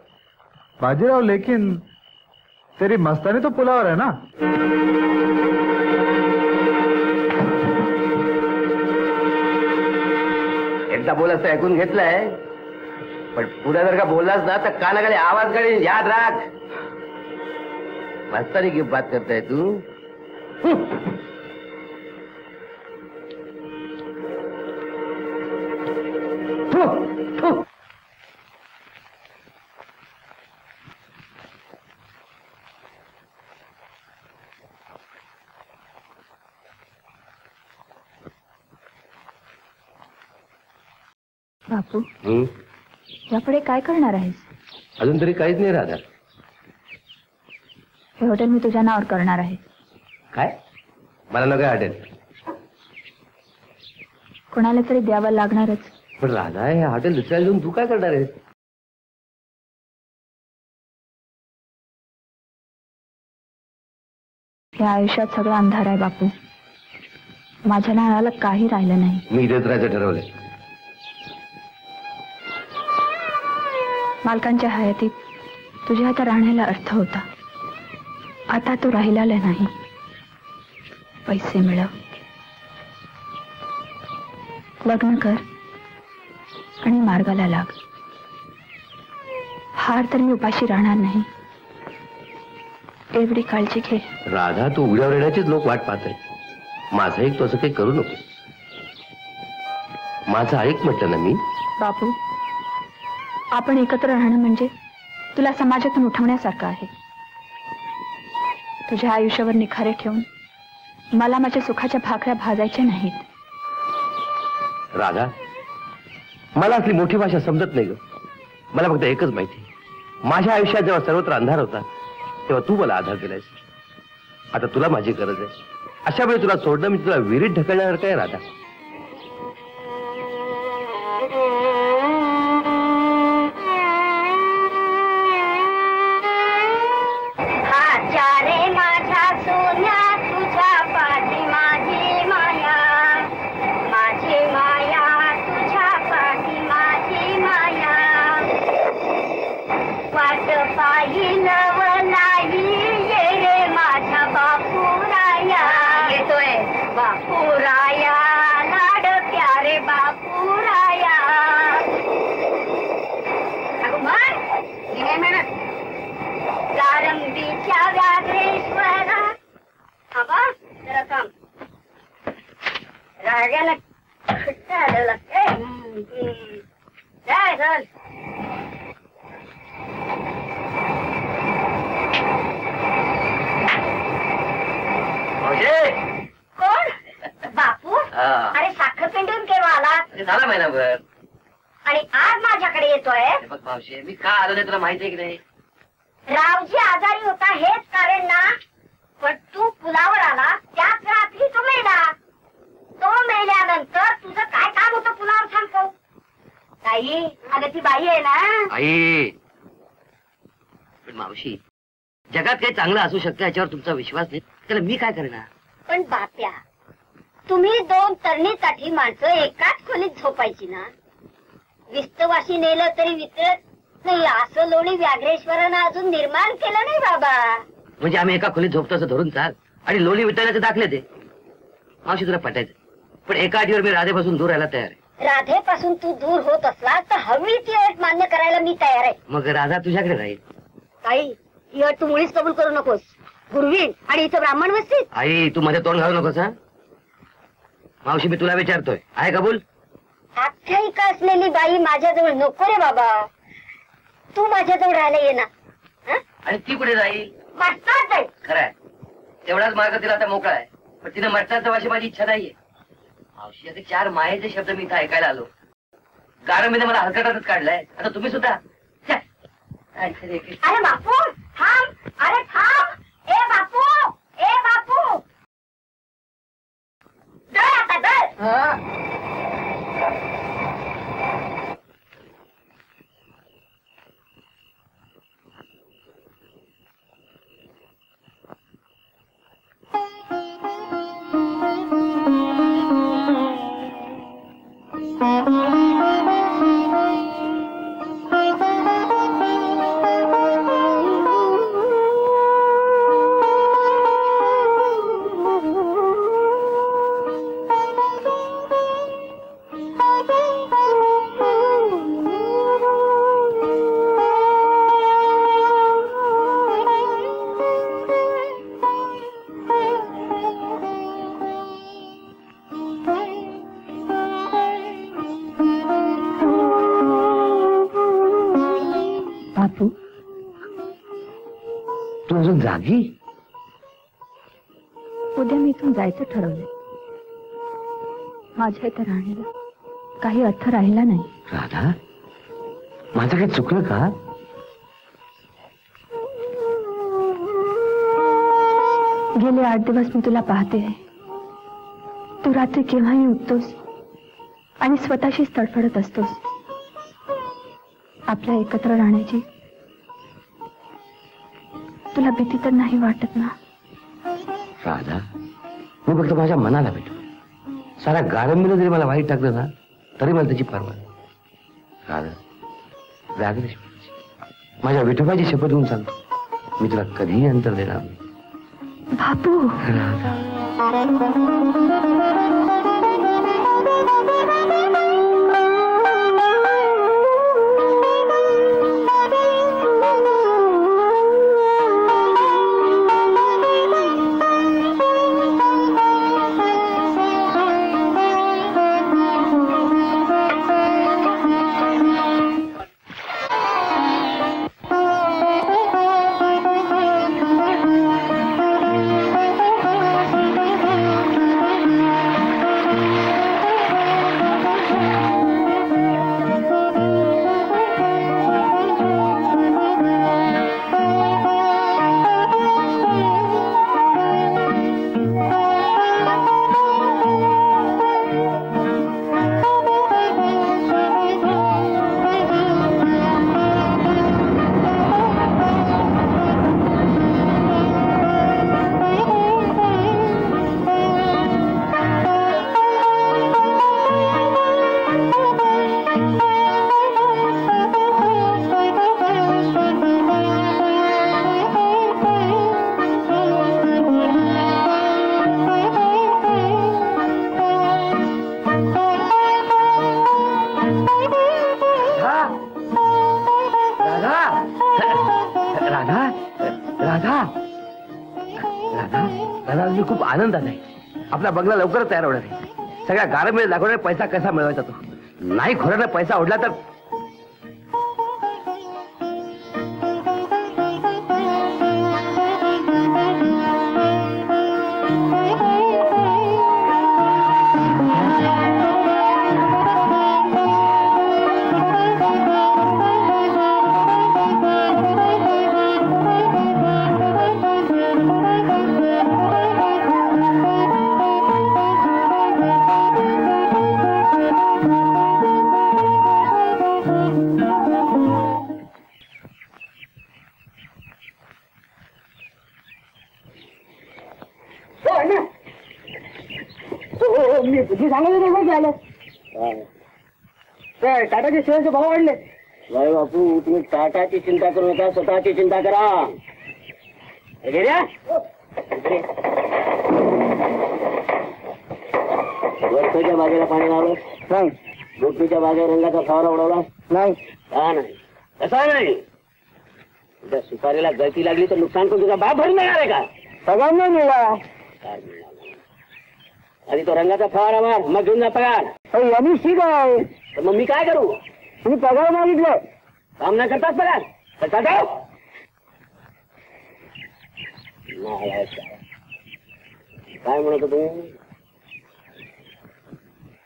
बाजीराव लेकिन तेरी मस्तानी तो पुलावर है ना. एकदा बोलास तर ऐकून घेतलंय, पण पुढे जर का बोललास ना तर कानाखाली आवाज काढीन, याद राख. मस्तानी की बात करताय तू? बापू यापुढे काय करणार आहेस? अजून तरी काहीच नाही राहणार. हे हॉटेल मी तुझ्या नावावर करणार आहे. काय? मला नको हॉटेल. कोणाला तरी द्यावं लागणारच. पण राधा, हे हॉटेल दुसऱ्याला देऊन तू काय करणार आहेस? या आयुष्यात सगळं अंधार आहे बापू. माझ्या नावाला काही राहिलं नाही. मी इथेच राहायचं ठरवलंय. मालकांच्या हयातीत तुझ्या आता राहण्याला अर्थ होता. आता तो राहिलेला नाही. पैसे मिळव, लग्न कर आणि मार्गाला लाग. हार तर मी उपाशी राहणार नाही, एवढी काळजी घे. राधा, तू उघड्यावर येण्याचीच लोक वाट पाहताय. माझं ऐक, तू असं काही करू नको. माझं ऐक म्हटलं ना मी. बापू, आपण एकत्र राहणं म्हणजे तुला समाजातून उठवण्यासारखं आहे. तुझ्या आयुष्यावर निखारे ठेवून मला माझ्या सुखाच्या भाकऱ्या भाजायच्या नाहीत. राधा, मला असली मोठी भाषा समजत नाही ग. मला फक्त एकच माहिती, माझ्या आयुष्यात जेव्हा सर्वत्र अंधार होता तेव्हा तू मला आधार दिलायस. आता तुला माझी गरज आहे. अशा वेळी तुला सोडणं मी तुला विहिरीत ढकलणार काय राधा? जरा थांब. रागाला खट्ट आलं लागतंय. काय चल. कोण? बापू? अरे साखर पेंडून केव्हा आला? झाला महिनाभर. आणि आज माझ्याकडे येतोय. बघ मावशी, मी का आलो नाही तुला माहिती आहे की नाही? रावजी आजारी होता हेच कारण ना. पण तू पुलावर आला त्याच रात्री तो मेला. तो मेल्यानंतर तुझं काय काम होतं पुलावर सांगतो? ताई, अगं ती बाई आहे ना. आई, पण मावशी, जगात काही चांगलं असू शकतं याच्यावर तुमचा विश्वास नाही, त्याला मी काय करणार? पण बाप्या, तुम्ही 2 तरणीसाठी माणसं एकाच खोलीत झोपायची ना. विस्तवाशी नेलं तरी वितरत नाही असं लोणी व्याघ्रेश्वरानं अजून निर्माण केलं नाही बाबा. म्हणजे आम्ही एका खोलीत झोपतो असं धरून चाल आणि लोणी वितरण्याचे दाखले दे. मावशी तुला पटायचं, पण एका अटीवर मी राधेपासून दूर राहायला तयार आहे. राधेपासून तू दूर होत असला तर हवी ती अट मान्य करायला मी तयार आहे. मग राधा तुझ्याकडे राहील. ताई, ही अट तू मुळीच कबूल करू नकोस. गुरुवीन आणि इथं ब्राह्मण वस्तीत. आई, तू मध्ये तोंड घालू नकोस हा. मावशी, मी तुला विचारतोय, आहे कबूल? आख्यायिका असलेली बाई माझ्याजवळ नको रे बाबा. तू माझ्याजवळ राहायला ये ना. आणि ती कुठे राहील? मरतात जाईल. खरंय, तेवढाच मार्ग तिला आता मोकळा आहे, पण तिने मरतात जावं अशी माझी इच्छा नाहीये. मावशी, असे 4 मायेचे शब्द मी इथं ऐकायला आलो. गारमीने मला हलकटातच काढलाय. आता तुम्ही सुद्धा. अरे बापू थांब. अरे थांब. ए बापू, ए बापू, दळ आता दळ. तू अजून जागी? उद्या मी इथून जायचं ठरवलंय. माझ्या इथं राहण्याला काही अर्थ राहिला नाही. राधा, माझं काही चुकलं का? गेले 8 दिवस मी तुला पाहते. तू रात्री केव्हाही उठतोस आणि स्वतःशीच तडफडत असतोस. आपल्या एकत्र राहण्याची तुला भीती तर नाही वाटत ना? राधा, मी फक्त माझ्या मनाला भेटू. सारा गारंबीनं जरी मला वाईट टाकलं ना तरी मला त्याची पर्वा नाही. राधा, व्याघ्रेश्वराची, माझ्या विठोबाची शपथ घेऊन सांगतो, मी तुला कधीही अंतर देणार नाही. बापू, राधा, मी खूप आनंदात आहे. आपला बंगला लवकरच तयार होणार आहे. सगळ्या गारमेला दाखवणार पैसा कसा मिळवायचा तो. नाही खोऱ्याला पैसा ओढला तर मी बुद्धी सांगितलं नाही झालं. टाटाचे शेअरचे भाव वाढले. नाही बापू, तुम्ही टाटाची चिंता करू नका, स्वतःची चिंता करा. वर्षाच्या बागेला पाणी लावलं नाही, गोपीच्या बागेवर रंगाचा फवारा उडवला नाही, का नाही? कसा नाही? उद्या सुपारीला गळती लागली तर नुकसान करून तुझा बाप भरून देणार आहे का? सगळ्यांना मिळाला. काय मिळणार? आधी तो रंगाचा फवारा मार, मग घेऊन जा पगार. यांनी ठीक आहे. तर मग मी काय करू? तुम्ही पगार मागितलं, काम नाही करताच पगार करता जाऊ. काय म्हणत होतो?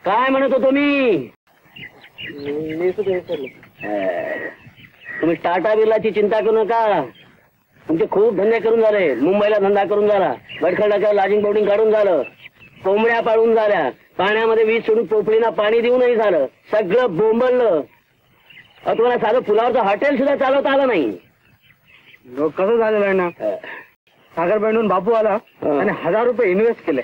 काय म्हणत होतो मी? तुम्ही टाटा बिर्लाची चिंता करू नका. तुमचे खूप धंदे करून झाले. मुंबईला धंदा करून झाला, गडखल टाक्यावर लाजिंग बोर्डिंग काढून झालं, कोंबड्या पाळून झाल्या, पाण्यामध्ये वीज सोडून पोपळीना पाणी देऊनही झालं. सगळं बोंबललं. तुम्हाला साधं फुलावरचं हॉटेल सुद्धा चालवता आलं नाही. कसं झालेलं आहे ना, सागर बँडून बापू आला आणि 1000 रुपये इन्व्हेस्ट केले.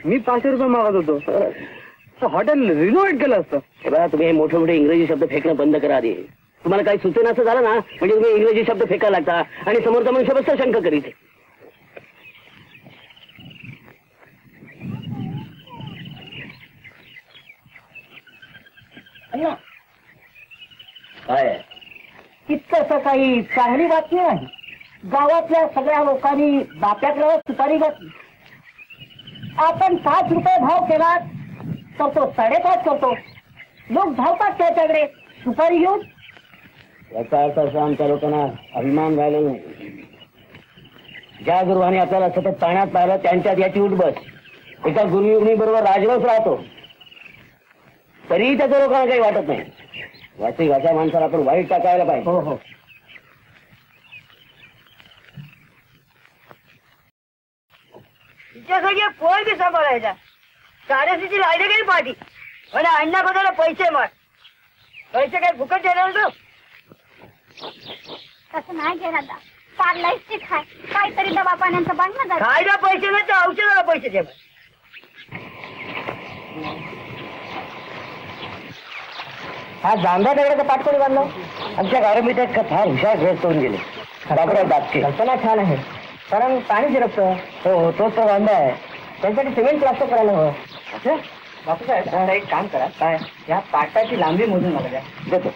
मी 500 रुपये मागत होतो. हॉटेल रिनोव्हेट केलं असतं. बघा, तुम्ही हे मोठे मोठे इंग्रजी शब्द फेकणं बंद करा आधी. तुम्हाला काही सुचेन असं झालं ना, म्हणजे तुम्ही इंग्रजी शब्द फेकायला लागता आणि समोरचा मनुष्य बसता शंका करीत. काय इतकं काही चांगली बातमी नाही. गावातल्या सगळ्या लोकांनी बाप्याकडे सुपारी घातली. आपण 5 रुपये भाव केला तर तो 5.5 करतो. लोक धावतात त्याच्याकडे सुपारी घेऊन. याचा अर्थ असा, आमच्या लोकांना अभिमान राहिला नाही. ज्या गुरुवाने आपल्याला सतत पाण्यात पाहिलं त्यांच्यात याची उठ बस. एका गुरुयुगणी बरोबर राजवंश राहतो तरीही त्याचं लोकांना काही वाटत नाही. वाची घाच्या माणसाला आपण वाईट टाकायला पाहिजे. हो हो, तिच्यासाठी पोळ बी सांभाळायचा. साडेसीची राहिले गेली पाठी आणि अण्णा बद्दल पैसे मार. पैसे काय फुकट देणार तू? तसं नाही घे दादा, फार लाईफची खाय. काहीतरी दवा पाण्याचं बघ ना दादा. खायला पैसे नाही तर औषधाला पैसे दे. हा जांभ्या दगडाचा पाठ कोणी बांधला? आमच्या गारमीत फार हुशार घेत करून गेले. बाबराव दापके. कल्पना छान आहे, कारण पाणी झिरपतं. हो, तोच तो बांधा आहे. त्यांच्यासाठी सिमेंट प्लास्टर करायला हवं. असं बापू साहेब, एक काम करा. काय? या पाटाची लांबी मोजून मला द्या. देतो.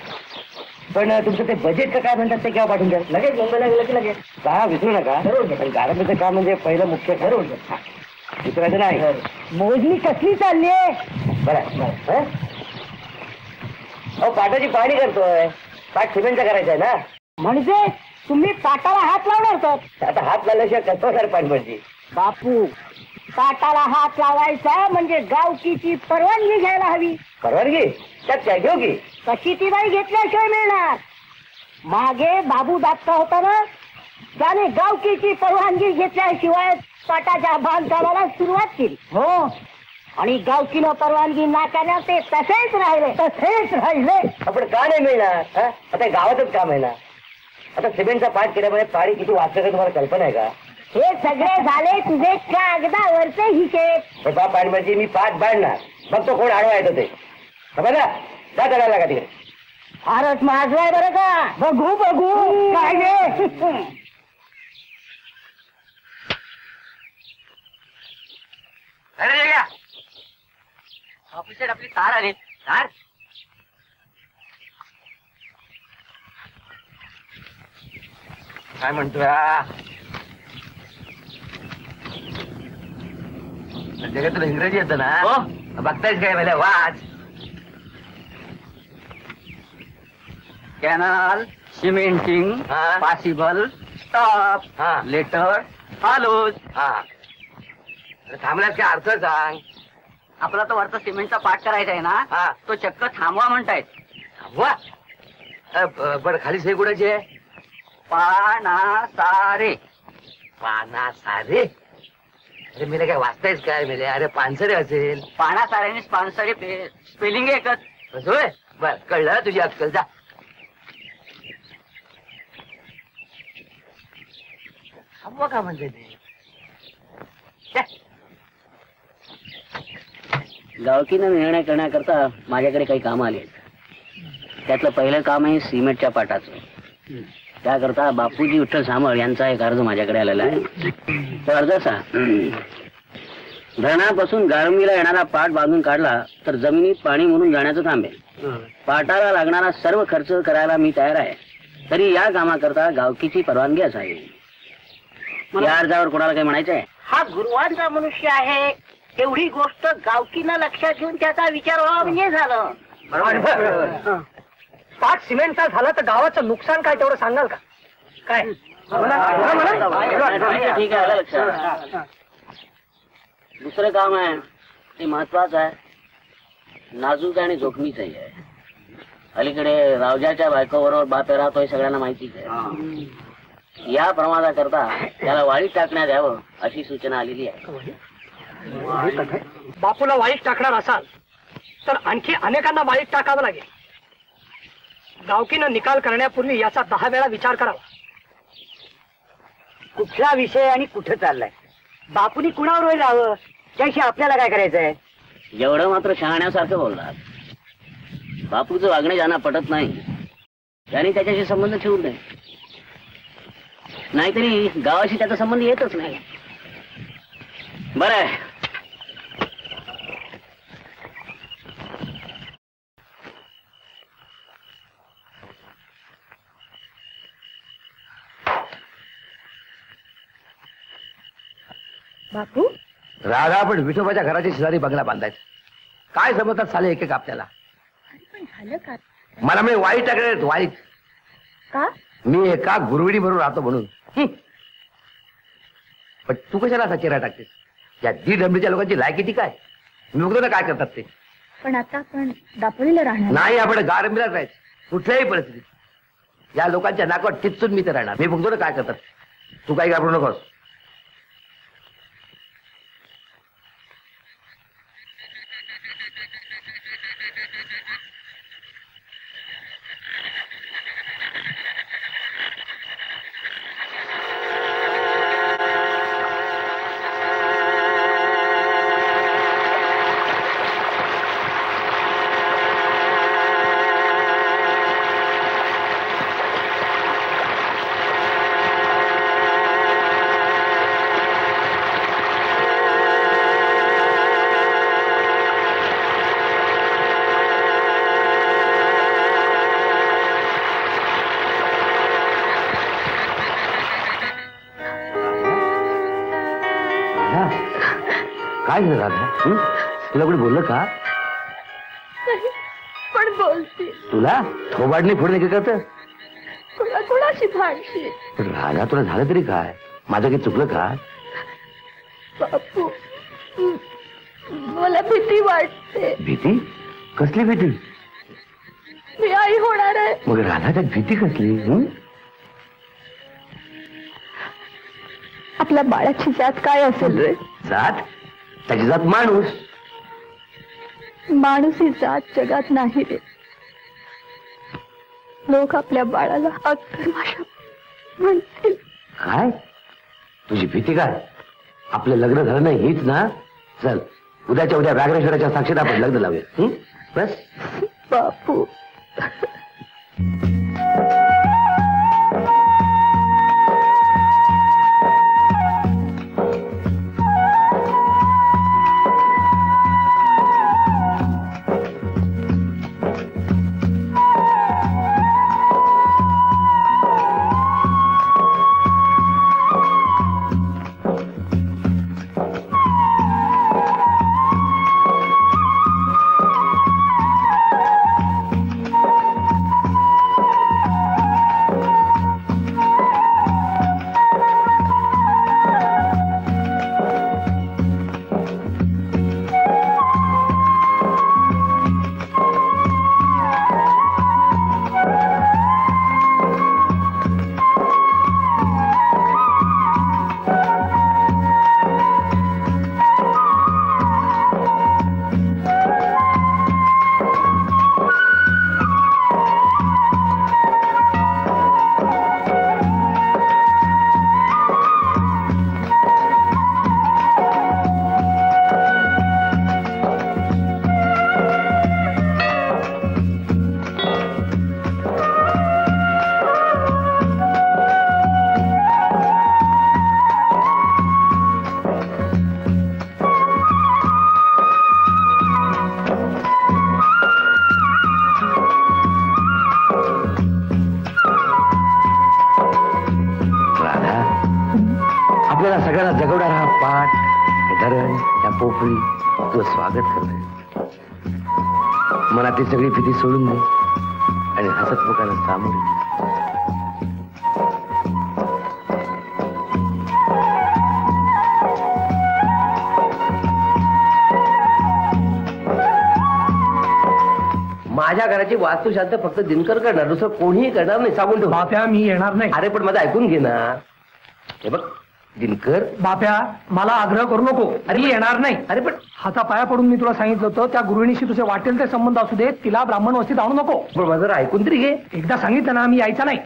पण तुमचं ते बजेट काय म्हणतात ते केव्हा पाठवून द्या. लगेच मुंबईला गेलं की लगेच. का विसरू नका. पण गारमीचं काम म्हणजे पहिलं मुख्य ठरवून द्या. विसरायचं नाही. मोजणी कसली चालली आहे? बरं. अहो, पाटाची पाणी करतोय. पाठ सिमेंटचा करायचा आहे ना. म्हणजे तुम्ही पाटाला हात लावणार तर? आता हात लावल्याशिवाय कसं होणार पाणी म्हणजे? बापू, पाटाला हात लावायचा म्हणजे गावकीची परवानगी घ्यायला हवी. परवानगी? त्यात काय घेऊ की? कशी ती नाही घेतल्याशिवाय मिळणार. मागे बाबू दापका होता ना, त्याने गावकीची परवानगी घेतल्याशिवाय पाटाच्या बांधकामाला सुरुवात केली. हो, आणि गावकीनं परवानगी नाकारल्यावर ते तसेच राहिले. आपण का नाही मिळणार? आता गावातच काम आहे ना. आता सिमेंटचा पाठ केल्यामुळे पाणी किती वाचलं का तुम्हाला कल्पना आहे का? हे सगळे झाले तुझे कागदावरचे हिशेब. पाणी म्हणजे मी पाठ बांधणार, मग तो कोण आडवा येतो ते बघा. का करायला लागा तिकडे? फारच माझं आहे बरं का. बघू काय गे. ऑफिसर आपली तार आली. तार काय म्हणतोय? जगात तुला इंग्रजी येतं ना? हो. बघतायच काय मला वाच. कॅनल सिमेंटिंग हा. पॉसिबल स्टॉप हा. Letter follows. हा. अरे थांबल्यास काय अर्थ सांग. आपला तो वरचा सिमेंटचा पाठ करायचा आहे ना, हा. तो चक्क थांबवा म्हणतायत. थांबवा. बरं खाली सही कुणाची आहे? पाना सारे. पाना सारे. अरे मेले काय वाचतायच काय मेले? अरे पानसरे असेल. पाना साऱ्याने पानसरे स्पेलिंग एकच. असं होय? बर कळलं तुझी अक्कल. जा. थांबवा का म्हणते ते? गावकीनं निर्णय करण्याकरता माझ्याकडे काही कामं आली आहेत. त्यातलं पहिलं काम आहे सिमेंटच्या पाटाचं. त्याकरता बापूजी विठ्ठल सामळ यांचा एक अर्ज माझ्याकडे आलेला आहे. तो अर्ज असा: धरणापासून गारमीला येणारा पाट बांधून काढला तर जमिनीत पाणी मुरून जाण्याचं थांबेल. पाटाला लागणारा सर्व खर्च करायला मी तयार आहे. तरी या कामाकरता गावकीची परवानगी असावी. या अर्जावर कोणाला काही म्हणायचं आहे? हा गुरुवांचा मनुष्य आहे. एवढी गोष्ट गावकीनं लक्षात घेऊन त्याचा विचार व्हावा म्हणजे झालं. बरोबर. पाठ सिमेंटचा झाला तर गावाचं नुकसान काय तेवढं सांगाल का? काय ठीक आहे, आलं लक्षात. दुसरं काम आहे ते महत्वाचं आहे, नाजूक आणि जोखमीचंही आहे. अलीकडे रावजाच्या बायकोबरोबर बाप राहतोय सगळ्यांना माहितीच आहे. या प्रमादाकरता त्याला वाळीत टाकण्यात यावं अशी सूचना आलेली आहे. बापूला वाईट टाकणार असाल तर आणखी अनेकांना वाईट टाकावं लागेल. गावकीनं निकाल करण्यापूर्वी याचा 10 वेळा विचार करावा. कुठला विषय आणि कुठं चाललाय? बापूनी कुणावर होईल राहावं त्याशी आपल्याला काय करायचंय? एवढं मात्र शहाण्यासारखं बोलणार. बापूचं वागणे ज्यांना पटत नाही त्यांनी त्याच्याशी संबंध ठेवू नये. नाहीतरी गावाशी त्याचा संबंध येतच नाही. बरं आहे. बापू राधा पण विठोबाच्या घराची शेजारी बंगला बांधायचा. काय समजतात साले एक एक आपल्याला. पण झालं का? मला म्हणजे वाईट टाकले वाईट. का? मी एका गुरुविडी बरोबर राहतो म्हणून. पण तू कशाला असा चेहरा टाकतेस? या डंबीच्या लोकांची लायकी काय? मी बघतो ना काय करतात ते. पण आता आपण दापोलीला राहणार. नाही, आपण गारंबीलाच राहायचं कुठल्याही परिस्थितीत. या लोकांच्या नाकावर टिचून मी तर राहणार. मी बघतो ना काय करतात. तू काही घाबरू नकोस. काय झालं राधा? तुला कोणी बोललं का? पण बोलते. तुला थोबाडणी फोडणे काय करत? कोणाशी भांडते? पण राधा तुला झालं तरी काय? माझं काही चुकलं का? बापू मला भीती वाटते. भीती? कसली भीती? मी आई होणार आहे. मग राधा त्यात भीती कसली? आपल्या बाळाची जात काय असेल रे? जात? त्याची जात माणूस. माणूस ही जात जगात नाही रे. लोक आपल्या बाळाला अक्करमाशा म्हणतील. काय? तुझी भीती काय? आपलं लग्न झालं नाही हीच ना? चल उद्याच्या उद्या व्याघ्रेश्वराच्या साक्षीत आपण लग्न लावूया. बस. बापू तुझं स्वागत करते. मनातली सगळी भीती सोडून दे आणि हसत मुखानं सामोरे. माझ्या घराची वास्तुशांत फक्त दिनकर करणार, दुसरं कोणीही करणार नाही. सांगून ठेव. बाप्या मी येणार नाही. अरे पण माझं ऐकून घे ना. हे बघ दिनकर. बाप्या मला आग्रह करू नको. अरे मी येणार नाही. अरे पण हाता पाया पडून मी तुला सांगितलं होतं त्या गृहिणीशी तुझे वाटेल ते संबंध असू देत, तिला ब्राह्मण वस्तीत आणू नको. पण माझं जरा ऐकून तरी घे. एकदा सांगितलं ना मी यायचा नाही.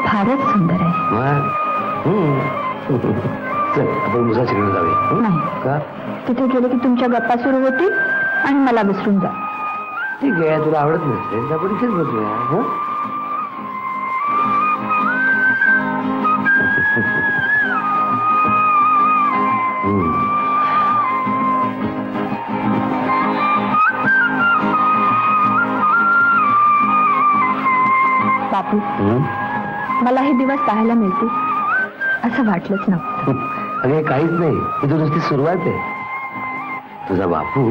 फारच सुंदर आहे. चल आपण मुसा शिकवून जाऊया. नाही का? तिथे गेले की तुमच्या गप्पा सुरू होतील आणि मला विसरून जा. ठीक आहे, तुला आवडत नसेल तर आपण इथेच बसूया. बापू मला हे दिवस पाहायला मिळतील असं वाटलंच नव्हतं. अरे काहीच नाही, ही तर नुसती सुरुवात आहे. तुझा बापू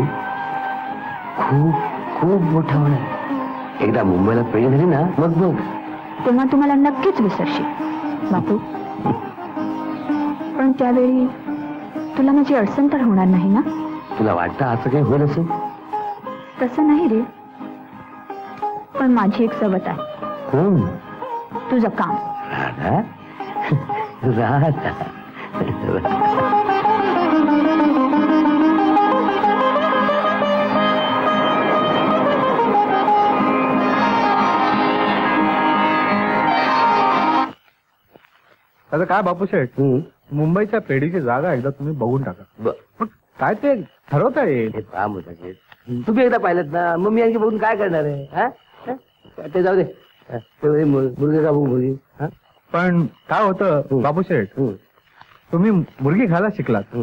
खूप खूप मोठा होणार. एकदा मुंबईला पेढी झाली ना मग बघ, तेव्हा तुम्हाला नक्कीच विसरशील बापू. पण त्यावेळी तुला माझी अडचण तर होणार नाही ना? तुला वाटतं असं काही होईल असं? तसं नाही रे, पण माझी एक सवत आहे. तुझं काम. राधा राधा त्याचं काय बापू शेठ, मुंबईच्या पेढीची जागा एकदा तुम्ही बघून टाका. पण काय ते ठरवता येईल. काम होता तुम्ही एकदा पाहिलं ना, मग मी आणखी बघून काय करणार आहे. ते जाऊ दे, मुलगी का मुलगी. पण काय होतं बापू शेठ, तुम्ही मुलगी खायला शिकलात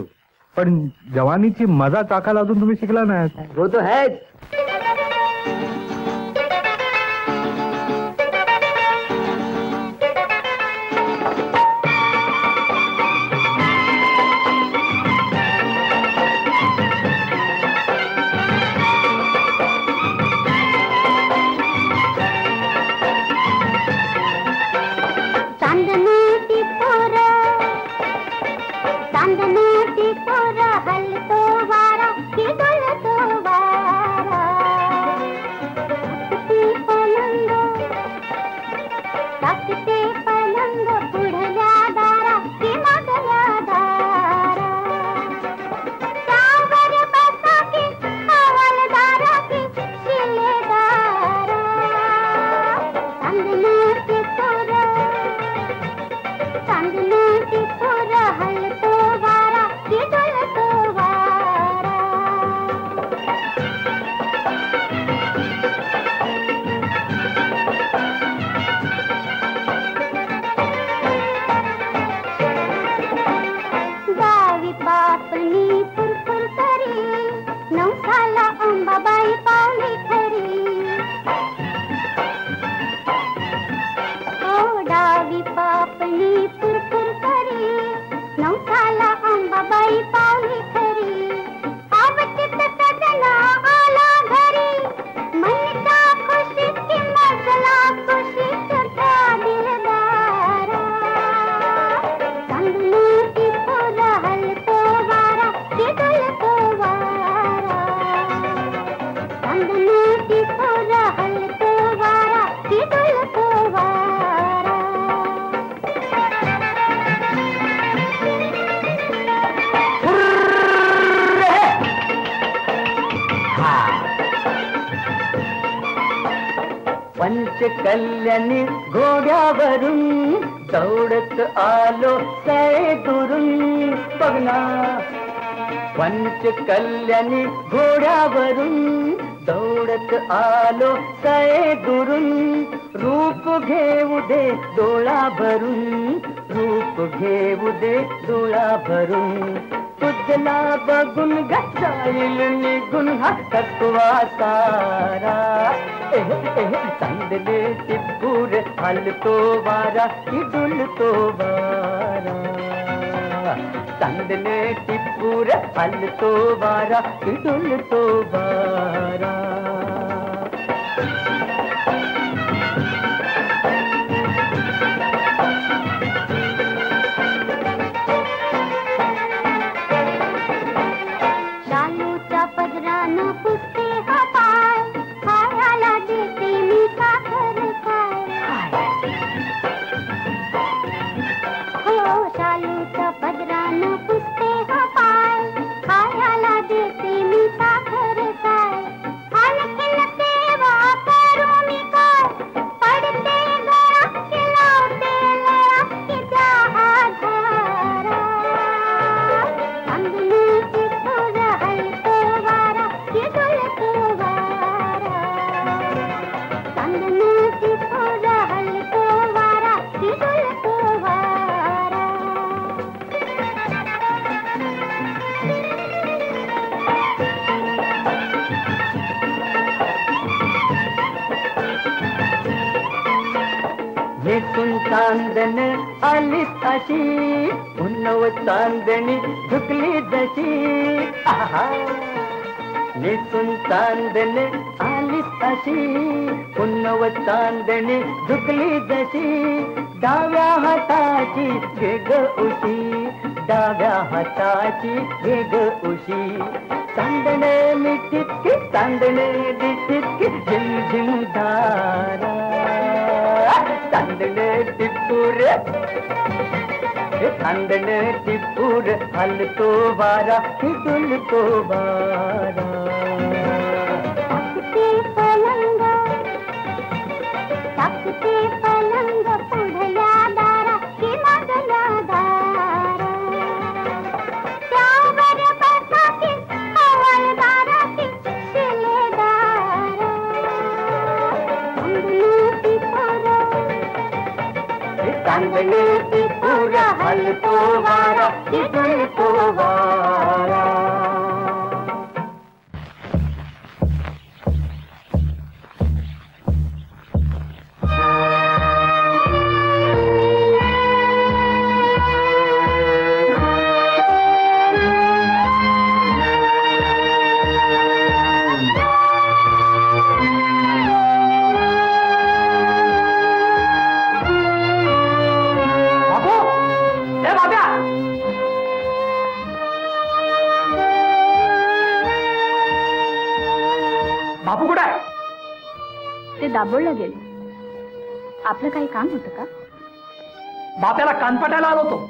पण जवानीची मजा चाकायला अजून तुम्ही शिकला नाही. वो तो है. चांदण्याची पोर हलतो वारा की डुलतो वारा टाकते पलंग पुढल्या दारा की मागल्या दारा त्यावर बसा की हवालदारा की शिलेदारा चांदण्याची पोर हलतो वारा की डुलतो वारा गावी बापनी फुरफुर करी नवसाला अंबाबाई पावली खरी ओ डावी बापनी फुरफुर करी नवसाला अंबाबाई पावली खरी आवचित सजना आला घरी मनच्या खुशीत की मजला खुशीत त्या दिलदारा चांदण्याची पोर हलतो वारा की डुलतो वारा चांदण्याची पोर हलतो वारा की डुलतो वारा पंचकल्याणी घोड्यावरून दौडत आलो सै दुरून बघना पंचकल्याणी घोड्यावरून दौडत आलो सै दुरून रूप घेऊ दे डोळा भरून रूप घेऊ दे डोळा भरून तुझला बघून घाईल निघून हा थकवा सारा चांदणे टिपूर हलतो वारा की डुलतो वारा चांदणे टिपूर हलतो वारा की डुलतो वारा शालूच्या पदरानं पुसते हा पाय खायला देते मी साखर काय हो शालूच्या पदरानं पुसते हा पाय खायला देते मी साखर काय आणखीन सेवा करू मी काय पडते गळा की लावते लळा की त्या आधारा चांदण्याची पोर हलतो वारा की डुलतो वारा चांदण्याची पोर हलतो वारा की डुलतो वारा नेसून चांदण आलीच अशी उन्नव चांदणी झुकली जशी आहा नेसून चांदण आलीच अशी उन्नव चांदणी झुकली जशी डाव्या हाताची वेग उशी डाव्या हाताची वेग उशी चांदणे मिठितकी चांदणे दिठितकी झिमझिम धारा चांदणे टिपूर चांदणे टिपूर हलतो वारा की डुलतो वारा टाकते पलंग पुढल्या दारा की मागल्या दारा त्यावर बसा की हवालदारा की शिलेदारा चांदणे टिपूर हलतो वारा की डुलतो वारा दाभोळला गेले. आपलं काही काम होतं का? बाप्याला कानपटायला आलो होतो.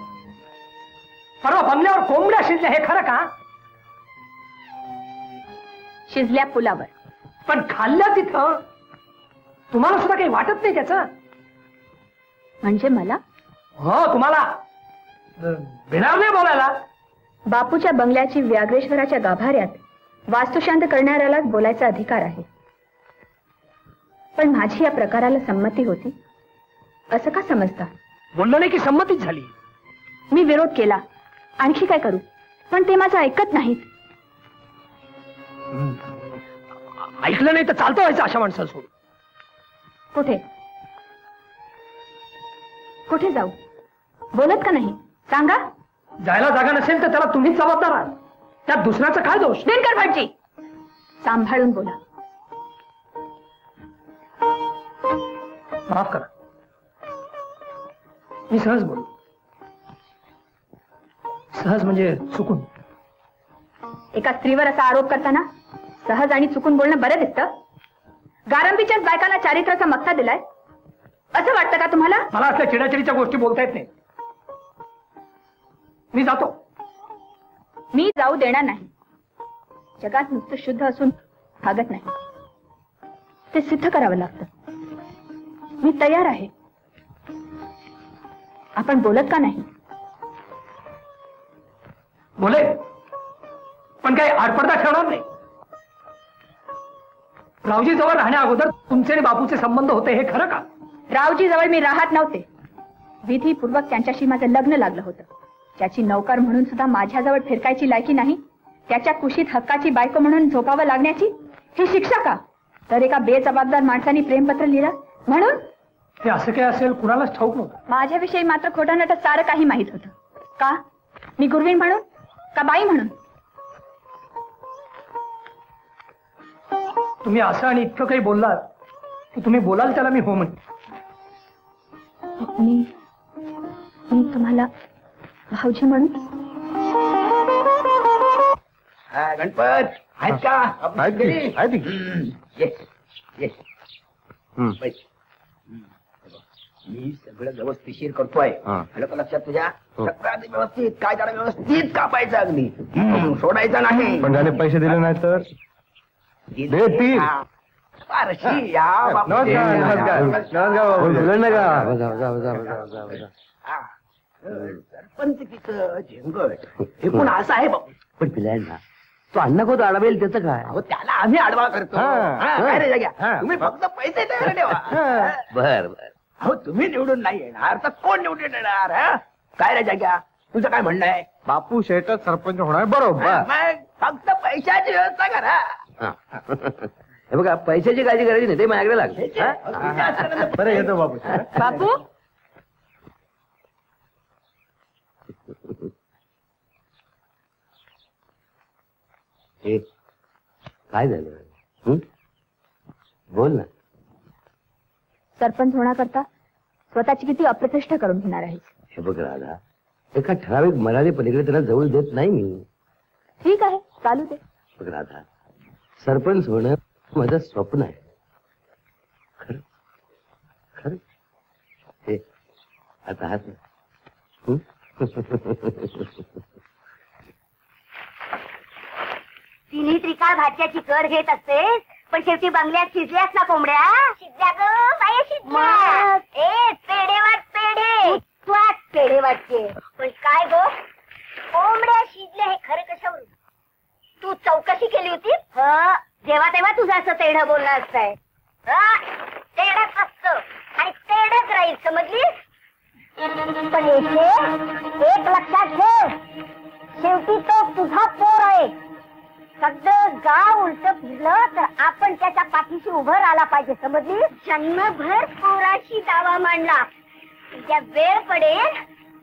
परवा बंगल्यावर कोंबड्या शिजल्या हे खरं का? शिजल्या पुलावर. पण खाल्ल्या तिथं तुम्हाला सुद्धा काही वाटत नाही त्याचं? म्हणजे मला? हो, तुम्हाला भिणार नाही बोलायला. बापूच्या बंगल्याची व्याघ्रेश्वराच्या गाभाऱ्यात वास्तुशांत करणाऱ्यालाच बोलायचा अधिकार आहे. पण माझी या प्रकाराला संमती होती असं का समजता? बोललो नाही की संमतीच झाली. मी विरोध केला, आणखी काय करू, पण ते माझं ऐकत नाहीत. ऐकलं नाही तर चालतं व्हायचं अशा माणसाला. कुठे कुठे जाऊ? बोलत का नाही? सांगा. जायला जागा नसेल तर त्याला तुम्हीच जबाबदार आहात. त्यात दुसऱ्याचा काय दोष? दिनकर भटजी, सांभाळून बोला. माफ करा, मी सहज बोलू. सहज म्हणजे चुकून. एका स्त्रीवर असा आरोप करताना सहज आणि चुकून बोलणं बरं दिसतं? गारंबीच्याच बायकाला चारित्र्याचा मक्ता दिलाय असं वाटतं का तुम्हाला? मला असल्या चिडाचिडीच्या गोष्टी बोलता येत नाही. मी जातो. मी जाऊ देणार नाही. जगात नुसतं शुद्ध असून भागत नाही, ते सिद्ध करावं लागतं. मी तयार आहे. आपण बोलत का नाही? बोले, पण काही आडपडदा ठेवणार नाही. रावजी जवळ राहण्या अगोदर तुमचे आणि बापूचे संबंध होते हे खरं का? रावजी जवळ मी राहत नव्हते. विधीपूर्वक त्यांच्याशी माझं लग्न लागलं होतं. ज्याची नौकर म्हणून सुद्धा माझ्याजवळ फिरकायची लायकी नाही, त्याच्या कुशीत हक्काची बायको म्हणून झोपावं लागण्याची ही शिक्षा का? तर एका बेजबाबदार माणसाने प्रेमपत्र लिहिलं म्हणून? हे असं काय असेल कुणालाच ठाऊक नव्हतं. माझ्याविषयी मात्र खोटा नट सारं काही माहित होतं. का? मी गुरवीण म्हणून का बाई म्हणून? तुम्ही असं आणि इतकं काही बोललात की तुम्ही बोलाल त्याला मी हो म्हणेन. मी तुम्हाला भाऊजी म्हणून? गणपत आहेत का? मी सगळं व्यवस्थिशीर करतोय. आलं का लक्षात तुझ्या? सगळं व्यवस्थित काय त्याला व्यवस्थित कापायचं अगदी. सोडायचं नाही. पण त्याने पैसे दिले नाही तर देतील. फारशी या बापू. सरपंचकीचं झेंगट हे पण असं आहे बाबू. पण पिलायना तो अण्णा कोण अडवेल त्याचं काय? अहो त्याला आम्ही आडवा करतो. काय रे जाग्या, तुम्ही फक्त पैसे तयार ठेवा. बर बर. अहो तुम्ही निवडून नाही येणार तर कोण निवडून येणार? काय रे जाग्या, तुझं काय म्हणणं आहे? बापू शेटच सरपंच होणार बरोबर. मग फक्त पैशाची व्यवस्था करा. हे बघा, पैशाची काळजी करायची नाही, ते माझ्याकडे लागले. बरं येतो बापू. बापू हे काय झालं? बोल ना. सरपंच होण्याकरता स्वतःची किती अप्रतिष्ठा करून घेणार आहे. हे बघ राधा, एका ठराविक मर्यादे पलीकडे त्याला जवळ देत नाही मी. ठीक आहे, चालू दे. बघ राधा, सरपंच होणं माझं स्वप्न आहे. खरं खरं. हे आता हात ना. तिन्ही त्रिकाळ भाच्याची कर घेत असतेस, पण शेवटी बंगल्यात शिजल्यास ना कोंबड्या. शिजल्या ग बाया शिजल्या. ए पेढे वाट पेढे. तुझ्याच पेढे वाटते. पण काय गो, कोंबड्या शिजल्या हे खरं कशावरून? तू चौकशी केली होती? जेव्हा तेव्हा तुझं असं तेढं बोलणं असतंय. तेढच असतं आणि तेढच राहील, समजलीस? पण एक लक्षात ठेव, शेवटी तो तुझा पोर आहे. सगळं गाव उलट फिरलं तर आपण त्याच्या पाठीशी उभं राहायला पाहिजे, समजली? जन्मभर पोराशी दावा मांडला, ज्या वेळ पडेल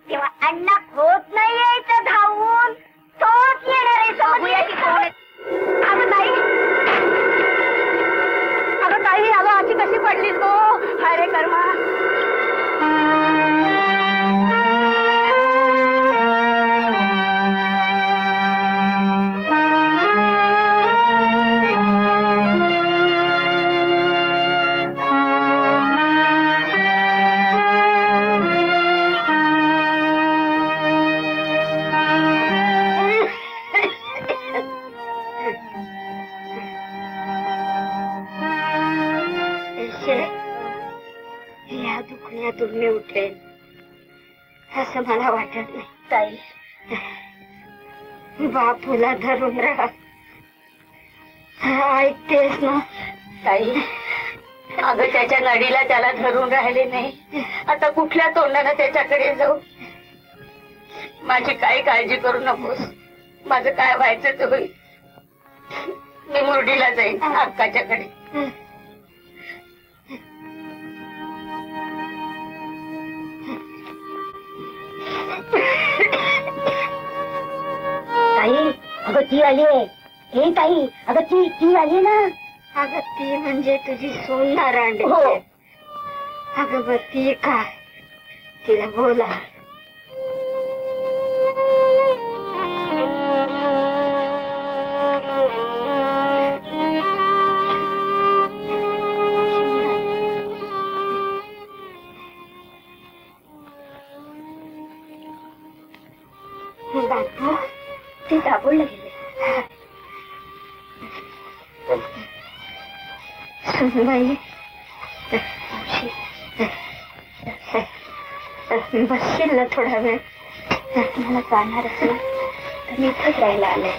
तेव्हा अण्णा होत नाही यायचं धावून, तोच येणार आहे, समजली? अगं ताई, अगं ताई, अगं अशी कशी पडलीस गो? अरे कर्मा. उठेल असं मला वाटत नाही. ताई, बापूला धरून राहा. ऐकतेस ना ताई? अगं त्याच्या नडीला त्याला धरून राहिले नाही. आता कुठल्या तोंडाने त्याच्याकडे जाऊ? माझी काही काळजी करू नकोस. माझं काय व्हायचं ते होईल. मी मुरडीला जाईन अक्काच्याकडे. ताई, अगं ती आली आहे. हे ताई, अगं ती आली ना. अगं ती म्हणजे तुझी सोना रांडे. हो. अगं बघ ती का, तिला बोला. बापू, ते दाबोळला गेले. सुनबाई, बसशील ना थोडा वेळ? मला जाणार असेल तर मी इथंच राहायला आले.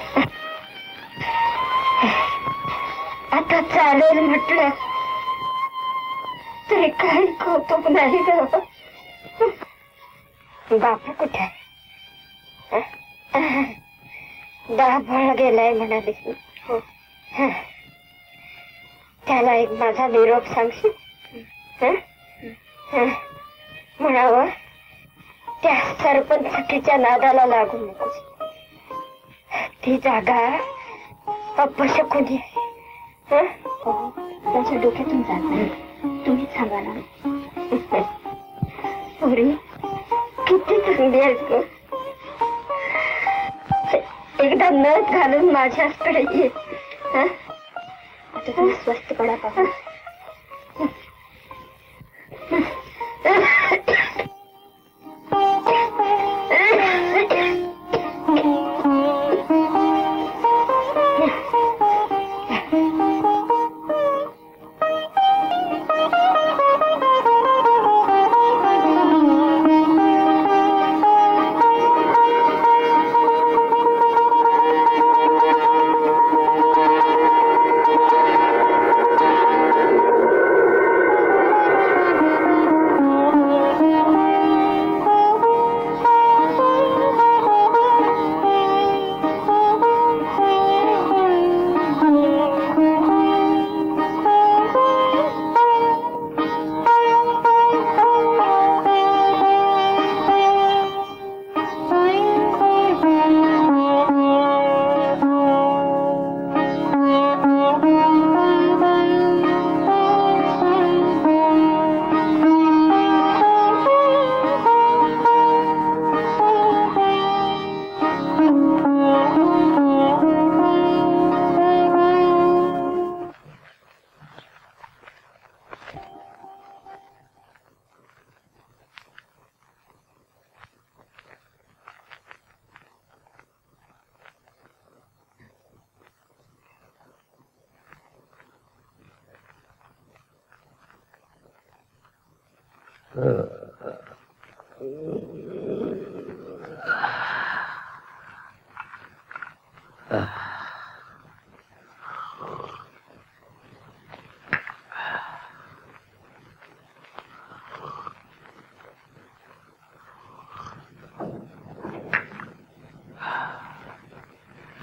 आता चालेल म्हटलं तरी काही कौतुक नाही ग. बापू कुठे आहे? दाभळ गेलाय म्हणाली. हो, त्याला एक माझा निरोप सांगशील? म्हणावं त्या सरपंचकीच्या नादाला लागू नकोस. ती जागा अपशकुनी आहे. त्याच्या डोक्यातून जात नाही. तुम्हीच सांगा ना. पुरी किती चांगली आहेस ग. एकदा नथ घालून माझ्याकडे ये. आता तुम्ही स्वस्त पडा पाहू.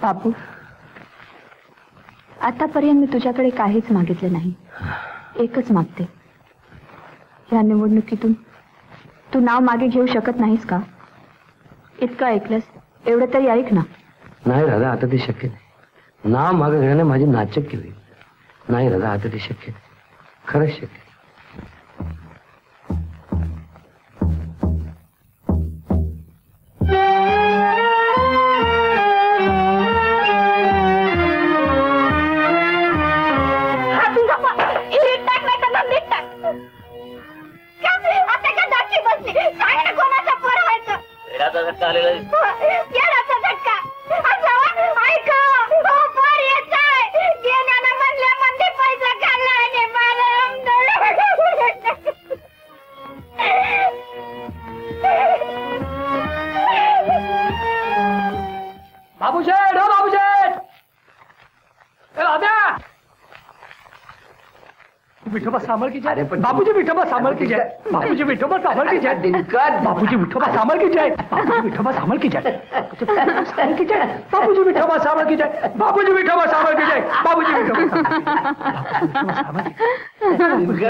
बापू, आतापर्यंत मी तुझ्याकडे काहीच मागितलं नाही. एकच मागते. या निवडणुकीतून तू नाव मागे घेऊ शकत नाहीस का? इतकं ऐकलंस, एवढं तरी ऐक ना. नाही राधा, आता ते शक्य नाही. नाव मागे घेण्याने माझी नाचक्की होईल. नाही राधा, आता ते शक्य नाही. खरंच शक्य नाही. बाबूशेठ, हो बाबूशेठ, ए राधा, विठोबा सांभाळ की जय. बापूजी विठोबा सांभाळ की जय. बापूजी विठोबा सांभाळ की जय. बापूजी विठोबा सांभाळ की जय. बापूजी विठोबा सांभाळ की जय. बापूजी विठोबा सांभाळ की जय. बापूजी विठोबा सांभाळ की जय. बापूजी विठोबा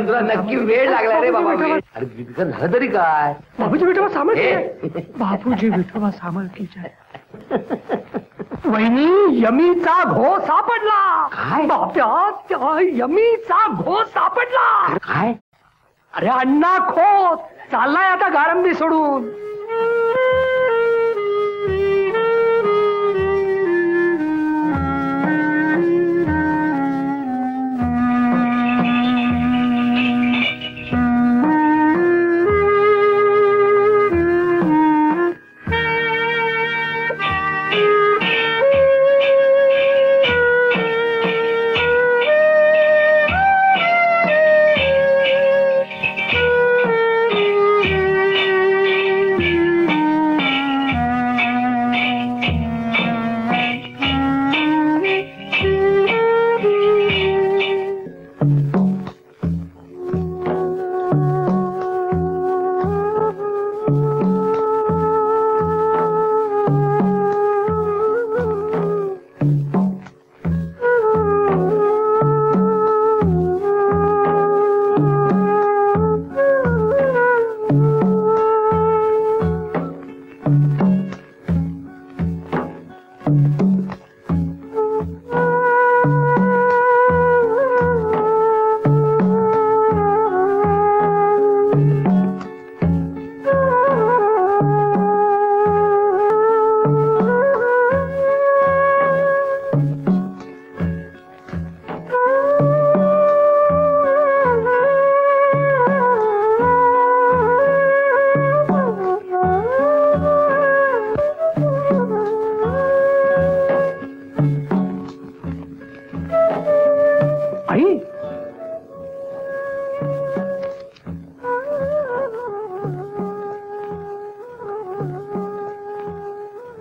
तुला नक्की वेळ लागला रे बाबा. अरे बिकन झालं तरी काय. बापूजी विठोबा सांभाळ की जय. बापूजी विठोबा सांभाळ की जय. वहिनी, यमीचा घो सापडला. काय बाप्या, त्या यमीचा घो सापडला. काय. अरे अण्णा खोत चाललाय आता गारंबी सोडून.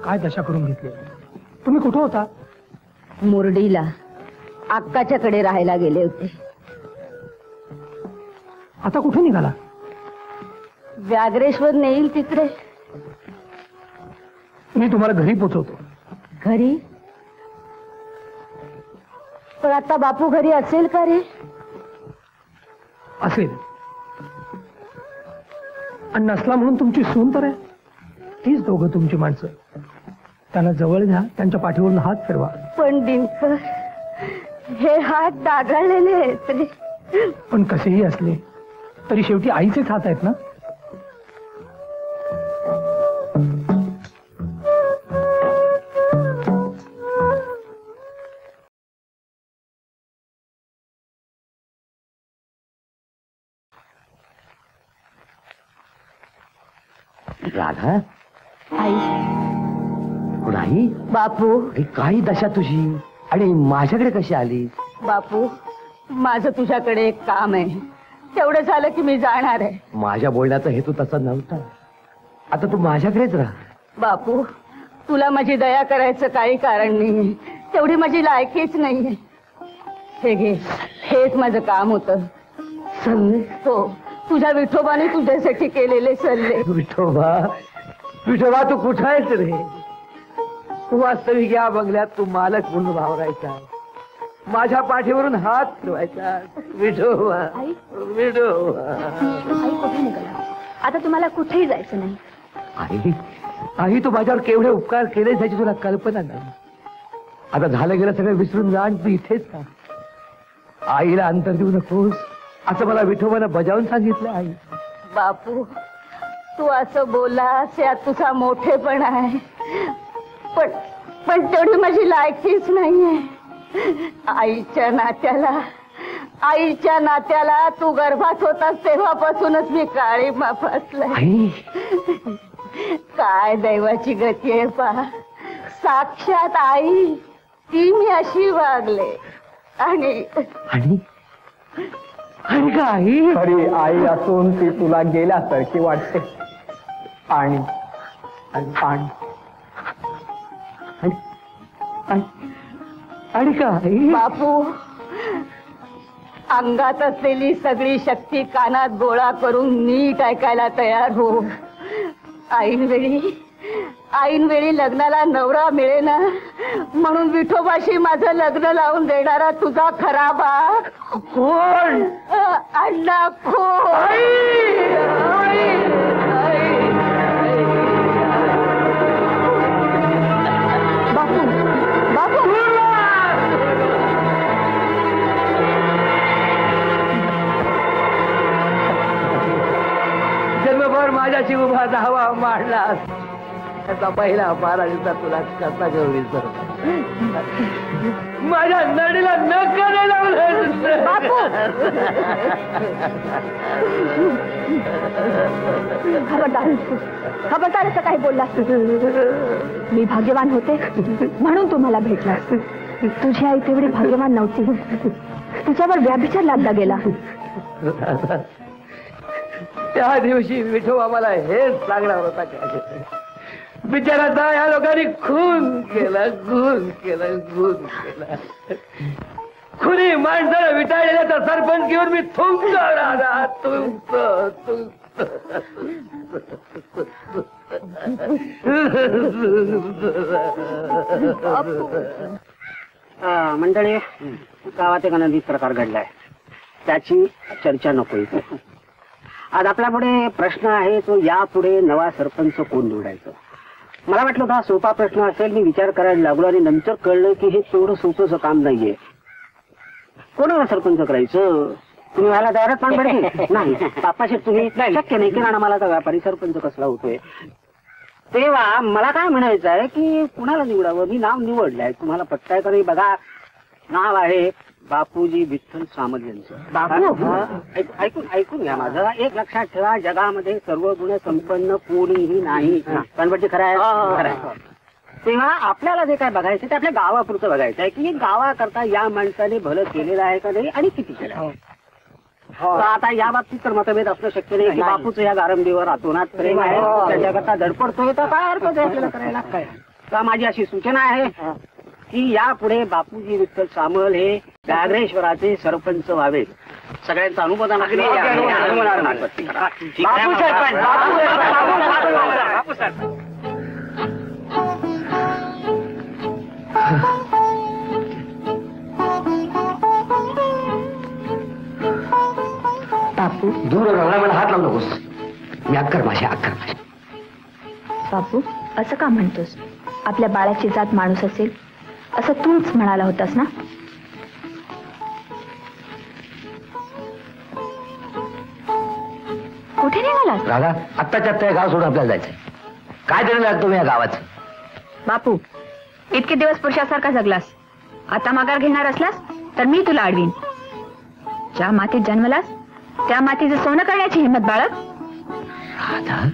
काय दशा करून घेतली. तुम्ही कुठे होता. मुरडीला अक्काच्याकडे राहायला गेले होते. आता कुठे निघाला. व्याघ्रेश्वर नेईल तिकडे. मी तुम्हाला घरी पोचवतो. घरी. पण आता बापू घरी असेल का रे. असेल. आणि नसला म्हणून तुमची सून तर आहे. तीच दोघं तुमची माणसं. त्यांना जवळ घ्या. त्यांच्या पाठीवरून हात फिरवा. पण दिनकर, हे हात डागाळलेले आहेत रे. पण कसेही असले तरी शेवटी आईचेच हात आहेत ना. राधा. आई. नाही बापू. काही दशा तुझी. आणि माझ्याकडे कशी आली. बापू, माझं तुझ्याकडे एक काम आहे. तेवढं झालं की मी जाणार आहे. माझ्या बोलण्याचा हेतू तसा नव्हता. आता तू माझ्याकडेच राहा. बापू, तुला माझी दया करायचं काही कारण नाहीये. तेवढी माझी लायकीच नाहीये. हे घे, हेच माझं काम होतं. सल्ले. हो, तुझ्या विठोबाने तुझ्यासाठी केलेले सल्ले. विठोबा, विठोबा तू कुठं आहेस रे. तू वास्तविक या बंगल्यात तू मालक म्हणून वावरायचा. माझ्या पाठीवरून हात ठेवायचा. विठोबा, विठोबा. आई कुठे निघाला. आता तुम्हाला कुठेही जायचं नाही. आई, आई तू माझ्यावर केवढे उपकार केले त्याची तुला कल्पना नाही. आता झालं गेलं सगळं विसरून जा आणि तू इथेच का. आईला अंतर देऊ नकोस असं मला विठोबानं बजावून सांगितलं. आई. बापू, तू असं बोललास यात तुझा मोठेपणा आहे. पण तेवढी माझी लायकीच नाहीये. आईच्या नात्याला तू गर्भात होतास तेव्हापासूनच मी काळीमा फासलाय. काय दैवाची गती आहे पहा. साक्षात आई ती मी अशी वागले. आणि आई खरी आई असून ती तुला गेल्यासारखी वाटते. आणि आणि काय बापू, अंगात असलेली सगळी शक्ती कानात गोळा करून नीट ऐकायला तयार हो. ऐनवेळी लग्नाला नवरा मिळेना म्हणून विठोबाशी माझं लग्न लावून देणारा तुझा खरा बाप कोण? अण्णा कोण? बापू बापू जन्मभर माझ्याशी उभा धावा मांडलास, त्याचा पहिला महाराजांचा तुला कसा घेऊ विसर. माझ्या नडीला नकाने लावलं. खबरदार असं काही बोललास. मी भाग्यवान होते म्हणून तुम्हाला भेटलास. तुझी आई तेवढी भाग्यवान नव्हती. तुझ्यावर व्याभिचार लादला गेला. त्या दिवशी विठोबा मला हेच सांगणार होता का? बिचाराचा या लोकांनी खून केला. खुनी माणसाला विटाळलेल्याचा सरपंच घेऊन मी थुंकतो राजा, थुंकतो. मंडळी, गावात एक अनधिक प्रकार घडलाय, त्याची चर्चा नको इथे. आज आपल्या पुढे प्रश्न आहे तो यापुढे नवा सरपंच कोण निवडायचं. मला वाटलं होता सोपा प्रश्न असेल. मी विचार करायला लागलो आणि नंतर कळलं की हे तेवढं सोपंच काम नाहीये. कोणाला सरपंच करायचं? तुम्ही व्हायला तयारच पण पडते नाही. बापाशी तुम्ही शक्य नाही की ना मला तर व्यापारी सरपंच कसला होतोय. तेव्हा मला काय म्हणायचं आहे की कुणाला निवडावं. मी नाव निवडलंय, तुम्हाला पटताय का नाही बघा. नाव आहे बापूजी विठ्ठल सामल यांचं. ऐकून घ्या माझं. एक लक्षात ठेवा, जगामध्ये सर्व गुण संपन्न कोणीही नाही. कणपती खरं आहे. तेव्हा आपल्याला जे काय बघायचं ते आपल्या गावापुरतं बघायचं आहे की गावाकरता या माणसाने भलं केलेलं आहे का नाही आणि किती केलं आहे. आता या बाबतीत तर मतभेद असणं शक्य नाही की बापूचं या गारंबीवर अतोनात प्रेम आहे, त्याच्याकरता धडपडतोय, तर काय अर्थ आहे आपल्याला करायला. काय तर माझी अशी सूचना आहे की यापुढे बापूजी विठ्ठल सामल हे व्याघ्रेश्वराचे सरपंच व्हावे. सगळ्यांचा अनुमोदन बापू दूर राहणार, मला हात लावू नकोस. मी अक्कर माझी अक्कर. बापू असं का म्हणतोस? आपल्या बाळाची जात माणूस असेल असं तूच म्हणाला होतास ना. कुठे निघालास? राधा, आत्ताच्या आत्ता गाव सोडून आपल्याला जायचंय. काय तरी लागतो मी या गावाचं. बापू इतके दिवस पुरुषासारखा जगलास, आता माघार घेणार असलास तर मी तुला अडवीन. ज्या मातीत जन्मलास त्या मातीचं सोनं करण्याची हिंमत बाळग. राधा,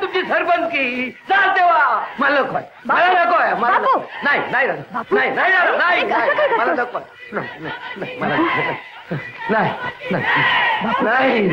तुमची सरपंच की चालते वा. मला नको, मला नको आहे. मला नको. नाही नाही नाही नाही नाही मला नको. नाही नाही